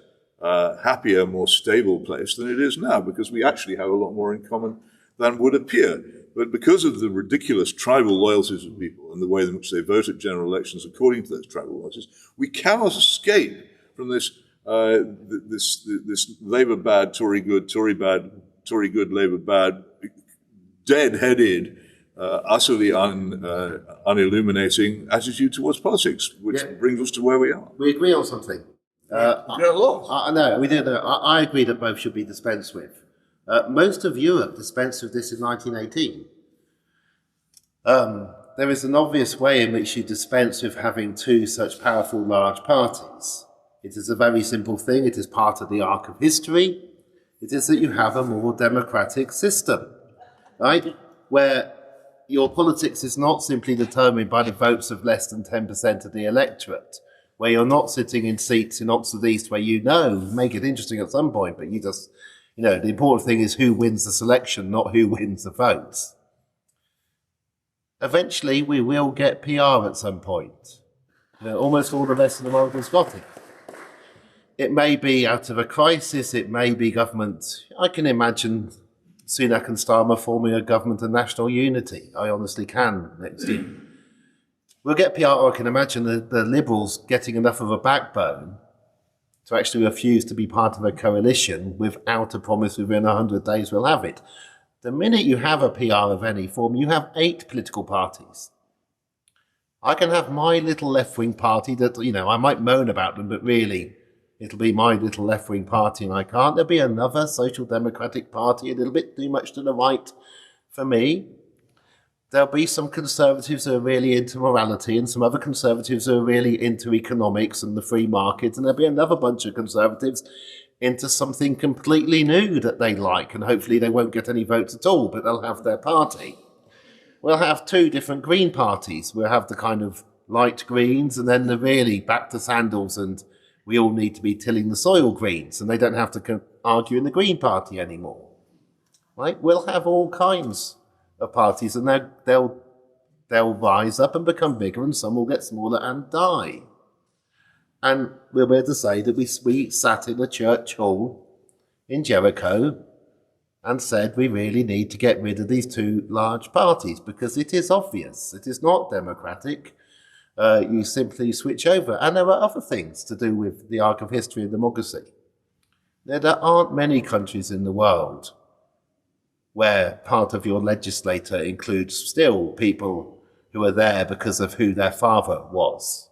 happier, more stable place than it is now, because we actually have a lot more in common than would appear. But because of the ridiculous tribal loyalties of people and the way in which they vote at general elections according to those tribal loyalties, we cannot escape from this Labour bad, Tory good, Tory bad, Tory good, Labour bad, dead-headed utterly unilluminating attitude towards politics, which brings us to where we are. We agree on something. I know, we do know. I agree that both should be dispensed with. Most of Europe dispensed with this in 1918. There is an obvious way in which you dispense with having two such powerful large parties. It is a very simple thing. It is part of the arc of history. It is that you have a more democratic system, right? Where your politics is not simply determined by the votes of less than 10% of the electorate, where you're not sitting in seats in Oxford East where make it interesting at some point, but you just, the important thing is who wins the selection, not who wins the votes. Eventually, we will get PR at some point. Almost all the rest of the world has got it. It may be out of a crisis, it may be government. I can imagine Sunak and Starmer forming a government of national unity. I honestly can next year. We'll get PR, or I can imagine the Liberals getting enough of a backbone to actually refuse to be part of a coalition without a promise within 100 days we'll have it. The minute you have a PR of any form, you have 8 political parties. I can have my little left-wing party that, I might moan about them, but really, it'll be my little left-wing party, and I can't. There'll be another Social Democratic Party, a little bit too much to the right for me. There'll be some Conservatives who are really into morality and some other Conservatives who are really into economics and the free market, and there'll be another bunch of Conservatives into something completely new that they like, and hopefully they won't get any votes at all, but they'll have their party. We'll have 2 different Green parties. We'll have the kind of light Greens, and then the really back to sandals, and we all need to be tilling the soil Greens, and they don't have to argue in the Green Party anymore. Right? We'll have all kinds of parties, and they'll rise up and become bigger, and some will get smaller and die. And we'll be able to say that we sat in a church hall in Jericho and said we really need to get rid of these 2 large parties because it is obvious. It is not democratic. You simply switch over. And there are other things to do with the arc of history and democracy. There aren't many countries in the world where part of your legislature includes still people who are there because of who their father was,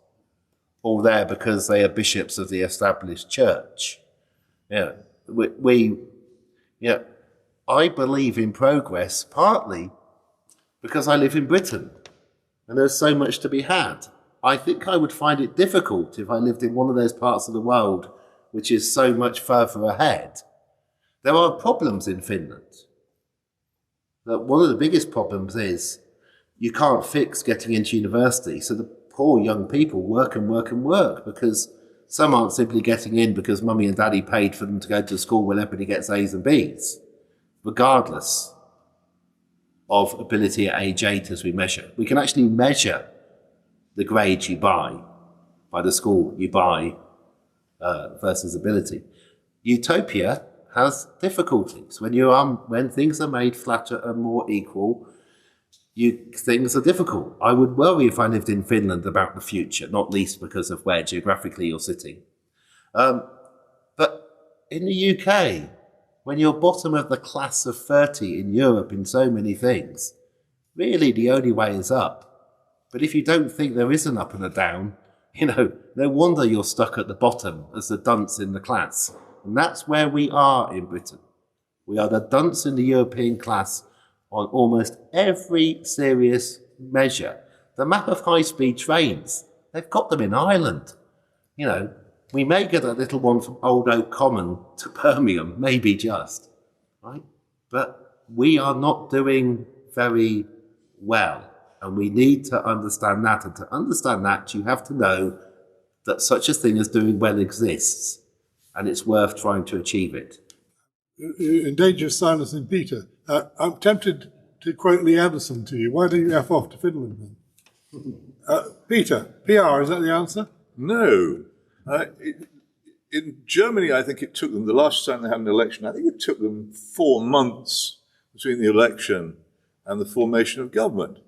or there because they are bishops of the established church. I believe in progress partly because I live in Britain and there's so much to be had. I think I would find it difficult if I lived in one of those parts of the world which is so much further ahead. There are problems in Finland. One of the biggest problems is you can't fix getting into university, so the poor young people work and work and work because some aren't simply getting in because mummy and daddy paid for them to go to school where everybody gets A's and B's, regardless of ability at age 8 as we measure. We can actually measure the grades you buy by the school you buy versus ability. Utopia has difficulties. When things are made flatter and more equal, things are difficult. I would worry if I lived in Finland about the future, not least because of where geographically you're sitting. But in the UK, when you're bottom of the class of 30 in Europe in so many things, really the only way is up. But if you don't think there is an up and a down, no wonder you're stuck at the bottom as the dunce in the class. And that's where we are in Britain. We are the dunce in the European class on almost every serious measure. The map of high-speed trains, they've got them in Ireland. We may get a little one from Old Oak Common to Birmingham, maybe just, right? But we are not doing very well, and we need to understand that. And to understand that, you have to know that such a thing as doing well exists, and it's worth trying to achieve it. In danger of silencing Peter, I'm tempted to quote Lee Anderson to you. Why don't you F off to Finland then? Peter, PR, is that the answer? No. In Germany, I think it took them, the last time they had an election, I think it took them 4 months between the election and the formation of government.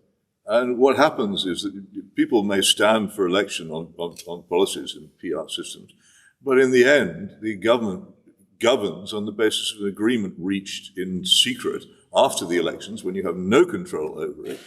And what happens is that people may stand for election on policies and PR systems, but in the end, the government governs on the basis of an agreement reached in secret after the elections, when you have no control over it,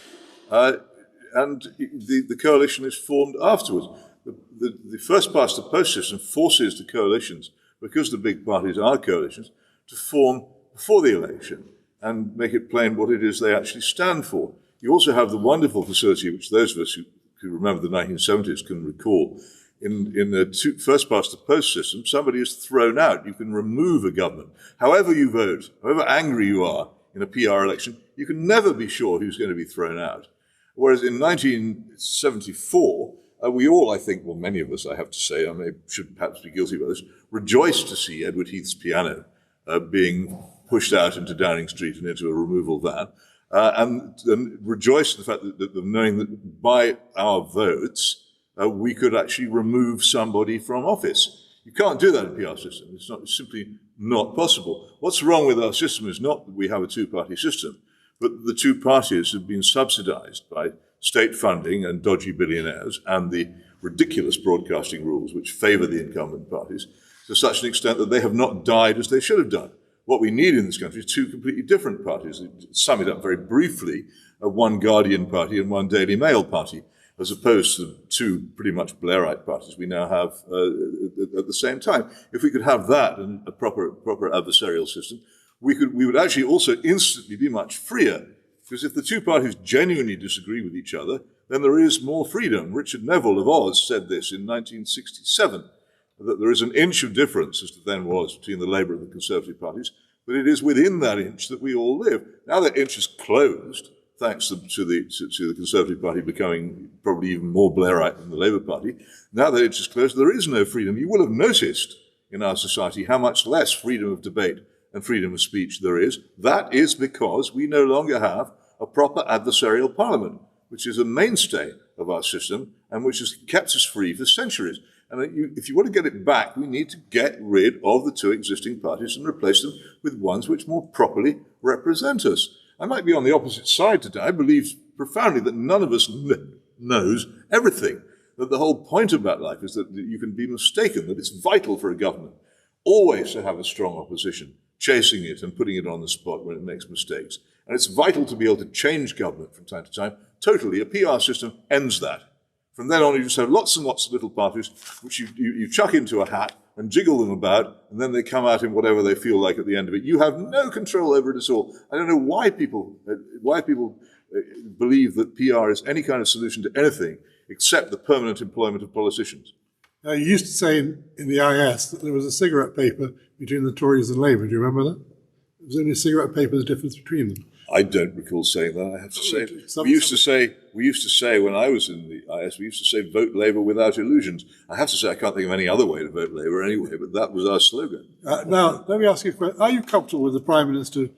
and the coalition is formed afterwards. The first past the post system forces the coalitions, because the big parties are coalitions, to form before the election and make it plain what it is they actually stand for. You also have the wonderful facility, which those of us who remember the 1970s can recall. In the first past the post system, somebody is thrown out. You can remove a government. However you vote, however angry you are in a PR election, you can never be sure who's going to be thrown out. Whereas in 1974, we all, I think, well, many of us, I have to say, I should perhaps be guilty about this, rejoiced to see Edward Heath's piano being pushed out into Downing Street and into a removal van, and rejoiced in the fact that knowing that by our votes, we could actually remove somebody from office. You can't do that in a PR system. It's simply not possible. What's wrong with our system is not that we have a two-party system, but the two parties have been subsidized by state funding and dodgy billionaires and the ridiculous broadcasting rules which favor the incumbent parties to such an extent that they have not died as they should have done. What we need in this country is two completely different parties. To sum it up very briefly, one Guardian party and one Daily Mail party, as opposed to the two pretty much Blairite parties we now have at the same time. If we could have that and a proper adversarial system, we would actually also instantly be much freer. Because if the two parties genuinely disagree with each other, then there is more freedom. Richard Neville of Oz said this in 1967, that there is an inch of difference, as there then was, between the Labour and the Conservative parties, but it is within that inch that we all live. Now that inch is closed, thanks to the Conservative Party becoming probably even more Blairite than the Labour Party. Now that inch is closed, there is no freedom. You will have noticed in our society how much less freedom of debate and freedom of speech there is. That is because we no longer have a proper adversarial parliament, which is a mainstay of our system and which has kept us free for centuries. And if you want to get it back, we need to get rid of the two existing parties and replace them with ones which more properly represent us. I might be on the opposite side today. I believe profoundly that none of us knows everything, that the whole point about life is that you can be mistaken, that it's vital for a government always to have a strong opposition, chasing it and putting it on the spot when it makes mistakes. And it's vital to be able to change government from time to time. Totally, a PR system ends that. From then on, you just have lots and lots of little parties which you chuck into a hat and jiggle them about, and then they come out in whatever they feel like at the end of it. You have no control over it at all. I don't know why people believe that PR is any kind of solution to anything except the permanent employment of politicians. Now, you used to say in the IS that there was a cigarette paper between the Tories and Labour. Do you remember that? There was only a cigarette paper, the difference between them. I don't recall saying that, I have to say. We used to say when I was in the IS, we used to say vote Labour without illusions. I have to say I can't think of any other way to vote Labour anyway, but that was our slogan. Now, let me ask you a question. Are you comfortable with the Prime Minister,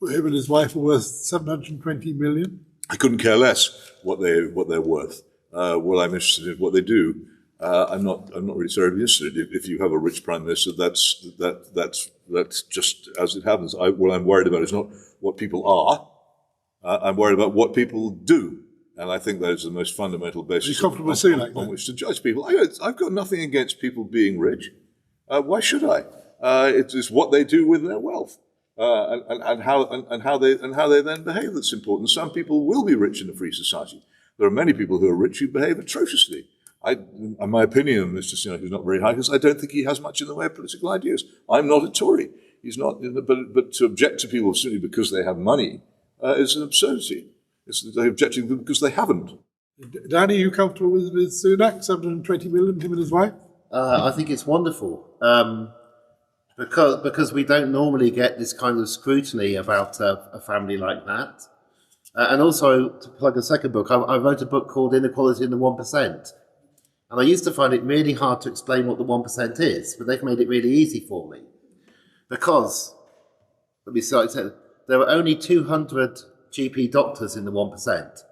him and his wife are worth 720 million? I couldn't care less what they're worth. What I'm interested in, what they do. I'm not really terribly interested. If you have a rich Prime Minister, that's just as it happens. What I'm worried about is not what people are. I'm worried about what people do. And I think that is the most fundamental basis on which to judge people. I've got nothing against people being rich. Why should I? It's what they do with their wealth. And how they then behave that's important. Some people will be rich in a free society. There are many people who are rich who behave atrociously. My opinion on Mr. Sunak is not very high because I don't think he has much in the way of political ideas. I'm not a Tory. He's not, but to object to people simply because they have money is an absurdity. They're objecting to them because they haven't. Danny, are you comfortable with Sunak, 720 million, him and his wife? I think it's wonderful because we don't normally get this kind of scrutiny about a family like that. And also, to plug a second book, I wrote a book called Inequality in the 1%. And I used to find it really hard to explain what the 1% is, but they've made it really easy for me. Because, let me start, there are only 200 GP doctors in the 1%.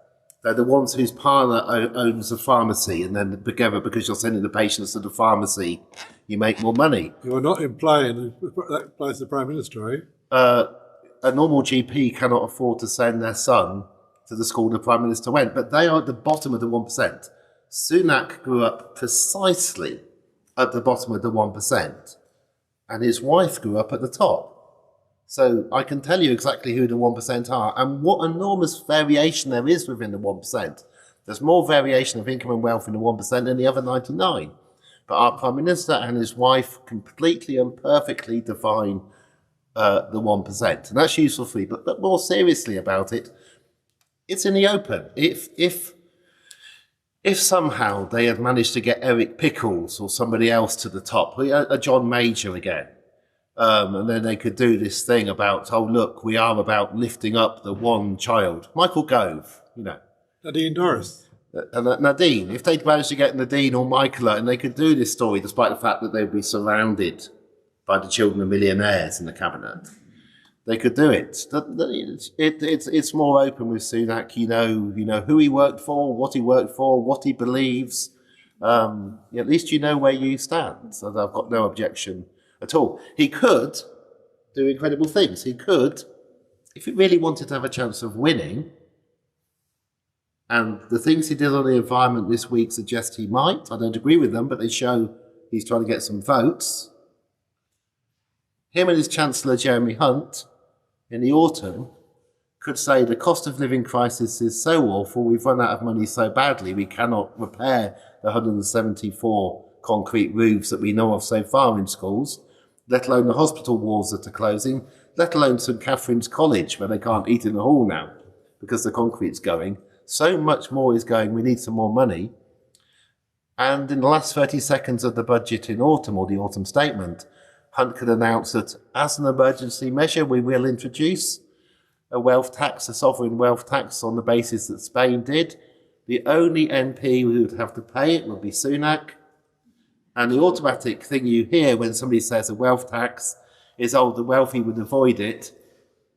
They're the ones whose partner owns a pharmacy, and then together, because you're sending the patients to the pharmacy, you make more money. You are not implying that applies to the Prime Minister, are you? A normal GP cannot afford to send their son to the school the Prime Minister went, but they are at the bottom of the 1%. Sunak grew up precisely at the bottom of the 1%, and his wife grew up at the top. So I can tell you exactly who the 1% are and what enormous variation there is within the 1%. There's more variation of income and wealth in the 1% than the other 99. But our Prime Minister and his wife completely and perfectly define the 1%. And that's useful for you. But more seriously about it, it's in the open. If somehow they had managed to get Eric Pickles or somebody else to the top, a John Major again, and then they could do this thing about, oh, look, we are about lifting up the one child. Michael Gove, Nadine Dorris. And Nadine, if they'd managed to get Nadine or Michaela, and they could do this story despite the fact that they'd be surrounded by the children of millionaires in the cabinet, they could do it. It's more open with Sunak. You know who he worked for, what he believes. At least you know where you stand. So I've got no objection at all. He could do incredible things. He could, if he really wanted to have a chance of winning, and the things he did on the environment this week suggest he might. I don't agree with them, but they show he's trying to get some votes. Him and his Chancellor, Jeremy Hunt, in the autumn, could say the cost of living crisis is so awful, we've run out of money so badly, we cannot repair the 174 concrete roofs that we know of so far in schools, let alone the hospital walls that are closing, let alone St Catherine's College, where they can't eat in the hall now because the concrete's going. So much more is going, we need some more money. And in the last 30 seconds of the budget in autumn, or the autumn statement, Hunt could announce that as an emergency measure, we will introduce a wealth tax, a sovereign wealth tax on the basis that Spain did. The only MP who would have to pay it would be Sunak. And the automatic thing you hear when somebody says a wealth tax is, oh, the wealthy would avoid it.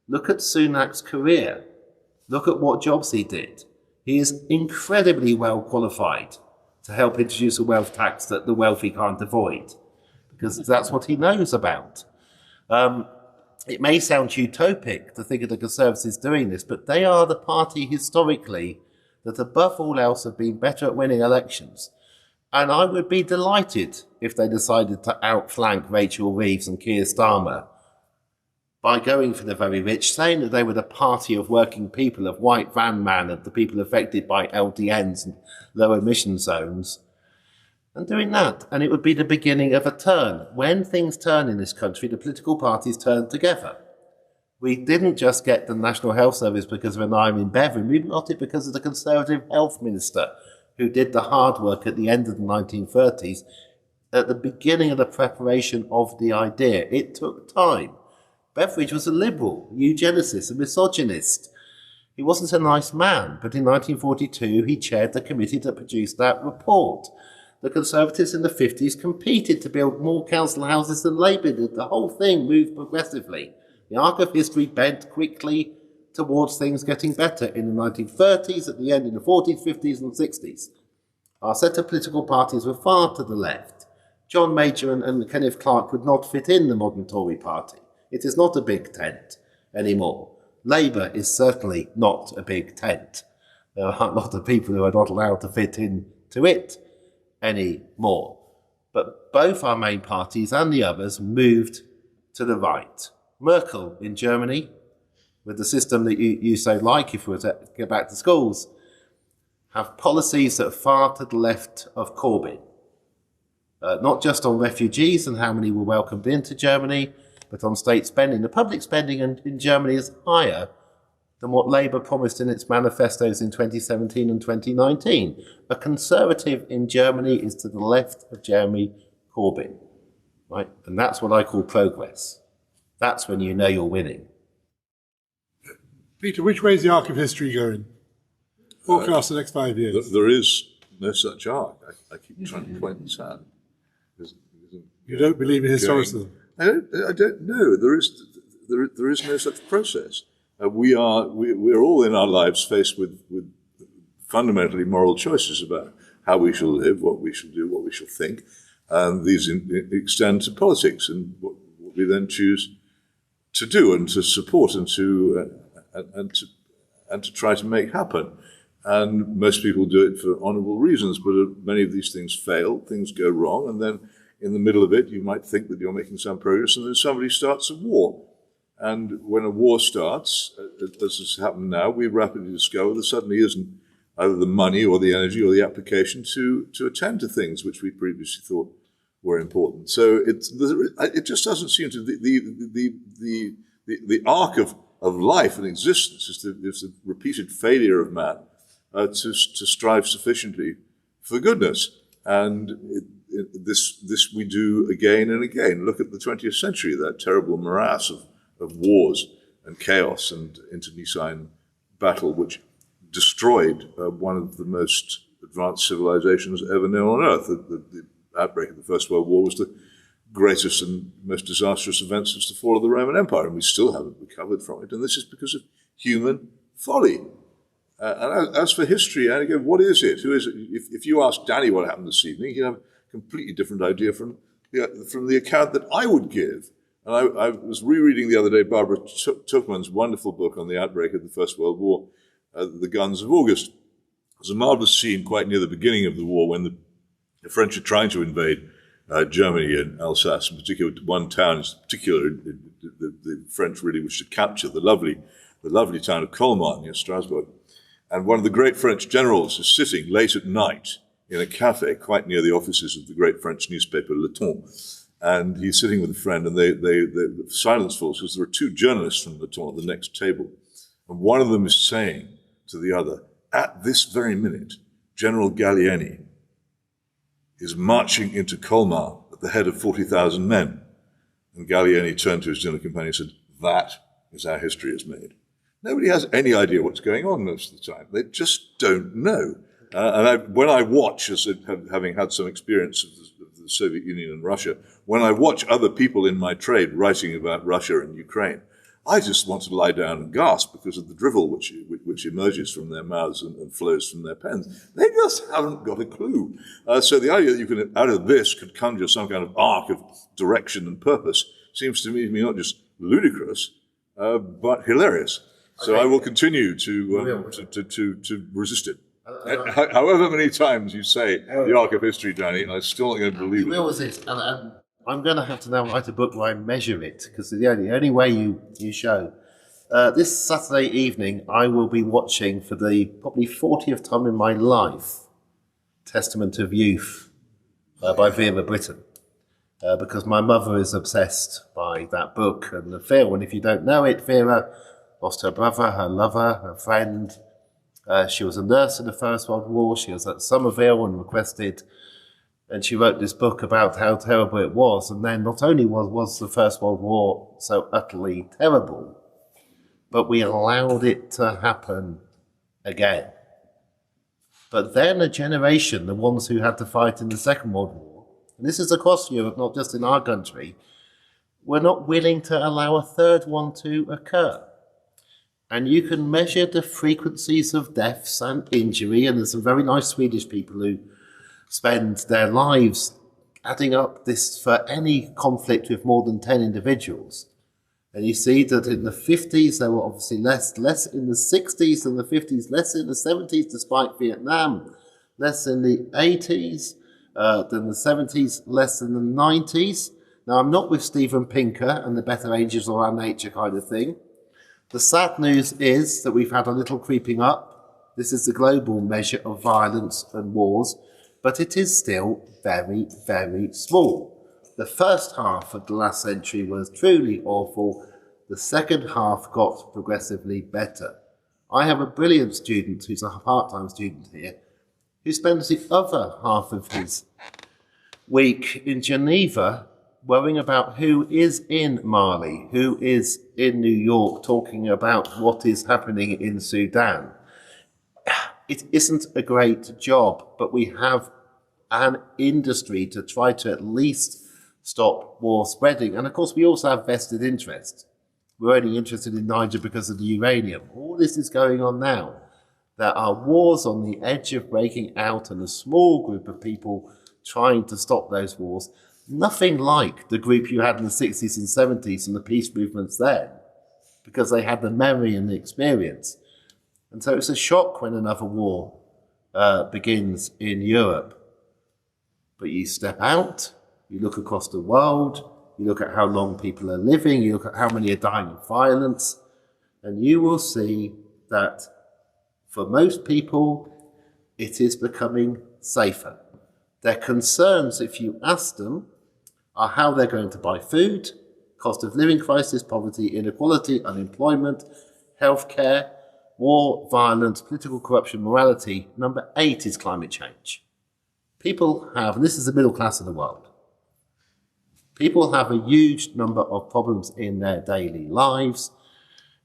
Look at Sunak's career. Look at what jobs he did. He is incredibly well qualified to help introduce a wealth tax that the wealthy can't avoid, because that's what he knows about. It may sound utopic to think of the Conservatives doing this, but they are the party historically that above all else have been better at winning elections. And I would be delighted if they decided to outflank Rachel Reeves and Keir Starmer by going for the very rich, saying that they were the party of working people, of white van man, of the people affected by LDNs and low emission zones, and doing that. And it would be the beginning of a turn. When things turn in this country, the political parties turn together. We didn't just get the National Health Service because of an Irene Bevan, we got it because of the Conservative Health Minister, who did the hard work at the end of the 1930s, at the beginning of the preparation of the idea. It took time. Beveridge was a liberal, eugenicist, a misogynist. He wasn't a nice man, but in 1942 he chaired the committee that produced that report. The Conservatives in the 50s competed to build more council houses than Labour did. The whole thing moved progressively. The arc of history bent quickly towards things getting better in the 1930s, at the end in the 40s, 50s and 60s. Our set of political parties were far to the left. John Major and Kenneth Clarke would not fit in the modern Tory party. It is not a big tent anymore. Labour is certainly not a big tent. There are a lot of people who are not allowed to fit into it anymore. But both our main parties and the others moved to the right. Merkel in Germany, with the system that you so like, if we were to get back to schools, have policies that are far to the left of Corbyn. Not just on refugees and how many were welcomed into Germany, but on state spending. The public spending in Germany is higher than what Labour promised in its manifestos in 2017 and 2019. A Conservative in Germany is to the left of Jeremy Corbyn, right? And that's what I call progress. That's when you know you're winning. Peter, which way is the arc of history going? Forecast the next 5 years. There is no such arc. I keep trying to point this out. You don't believe in historicism? I don't know. There is no such process. We're all in our lives faced with fundamentally moral choices about how we shall live, what we shall do, what we shall think. These extend to politics and what we then choose to do and to support and to try to make happen. And most people do it for honourable reasons, but many of these things fail, things go wrong, and then in the middle of it, you might think that you're making some progress, and then somebody starts a war. And when a war starts, as has happened now, we rapidly discover there suddenly isn't either the money or the energy or the application to attend to things which we previously thought were important. So it just doesn't seem to the arc of life and existence is the repeated failure of man to strive sufficiently for goodness, and this we do again and again. Look at the 20th century, that terrible morass of wars and chaos and internecine battle, which destroyed one of the most advanced civilizations ever known on Earth. The outbreak of the First World War was the greatest and most disastrous event since the fall of the Roman Empire, and we still haven't recovered from it. And this is because of human folly. And as for history, and again, what is it? Who is it? If you ask Danny what happened this evening, he'd have a completely different idea from the account that I would give. And I was rereading the other day Barbara Tuchman's wonderful book on the outbreak of the First World War, The Guns of August. There's a marvelous scene quite near the beginning of the war when the French are trying to invade Germany and Alsace, in particular one town in particular the French really wish to capture, the lovely town of Colmar near Strasbourg. And one of the great French generals is sitting late at night in a cafe quite near the offices of the great French newspaper Le Temps. And he's sitting with a friend, and the silence falls because there are two journalists from Le Temps at the next table. And one of them is saying to the other, at this very minute, General Gallieni is marching into Colmar at the head of 40,000 men. And Gallieni turned to his dinner companion and said, that is how history is made. Nobody has any idea what's going on most of the time. They just don't know. When I watch, having had some experience of the Soviet Union and Russia, when I watch other people in my trade writing about Russia and Ukraine, I just want to lie down and gasp because of the drivel which emerges from their mouths and flows from their pens. They just haven't got a clue. So the idea that you can, out of this, could conjure some kind of arc of direction and purpose seems to me not just ludicrous, but hilarious. So I will continue to resist it. However many times you say the arc of history, Danny, and I'm still not going to believe it. Where was it? And I'm going to have to now write a book where I measure it, because the only way you show. This Saturday evening, I will be watching for the probably 40th time in my life, Testament of Youth by Vera Brittain, because my mother is obsessed by that book and the film. And if you don't know it, Vera lost her brother, her lover, her friend. She was a nurse in the First World War. She was at Somerville and requested, and she wrote this book about how terrible it was. And then not only was the First World War so utterly terrible, but we allowed it to happen again. But then a generation, the ones who had to fight in the Second World War, and this is across Europe, not just in our country, were not willing to allow a third one to occur. And you can measure the frequencies of deaths and injury, and there's some very nice Swedish people who spend their lives adding up this for any conflict with more than 10 individuals. And you see that in the 50s, there were obviously less in the 60s than the 50s, less in the 70s despite Vietnam, less in the 80s than the 70s, less in the 90s. Now, I'm not with Steven Pinker and the better angels of our nature kind of thing. The sad news is that we've had a little creeping up. This is the global measure of violence and wars, but it is still very, very small. The first half of the last century was truly awful. The second half got progressively better. I have a brilliant student who's a part-time student here who spends the other half of his week in Geneva worrying about who is in Mali, who is in New York, talking about what is happening in Sudan. It isn't a great job, but we have an industry to try to at least stop war spreading. And of course, we also have vested interest. We're only interested in Niger because of the uranium. All this is going on now. There are wars on the edge of breaking out, and a small group of people trying to stop those wars. Nothing like the group you had in the 60s and 70s and the peace movements then, because they had the memory and the experience. And so it's a shock when another war begins in Europe. But you step out, you look across the world, you look at how long people are living, you look at how many are dying of violence, and you will see that for most people, it is becoming safer. Their concerns, if you ask them, are how they're going to buy food, cost of living crisis, poverty, inequality, unemployment, healthcare, war, violence, political corruption, morality. Number 8 is climate change. People have, and this is the middle class of the world, people have a huge number of problems in their daily lives,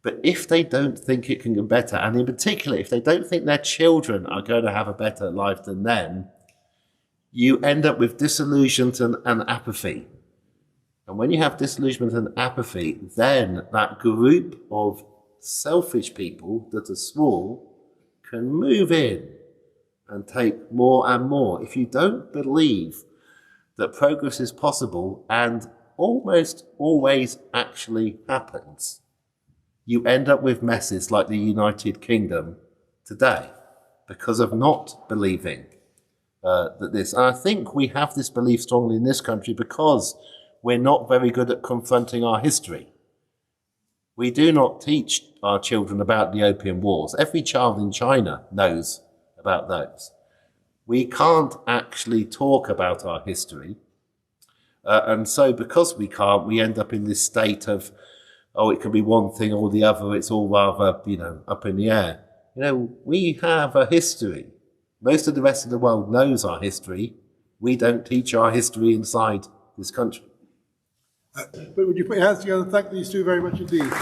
but if they don't think it can get better, and in particular, if they don't think their children are going to have a better life than them, you end up with disillusionment and apathy. And when you have disillusionment and apathy, then that group of selfish people that are small can move in and take more and more. If you don't believe that progress is possible and almost always actually happens, you end up with messes like the United Kingdom today because of not believing that this. And I think we have this belief strongly in this country because we're not very good at confronting our history. We do not teach our children about the Opium Wars. Every child in China knows about those. We can't actually talk about our history. And so because we can't, we end up in this state of, oh, it can be one thing or the other. It's all rather, up in the air. We have a history. Most of the rest of the world knows our history. We don't teach our history inside this country. But would you put your hands together and thank these two very much indeed?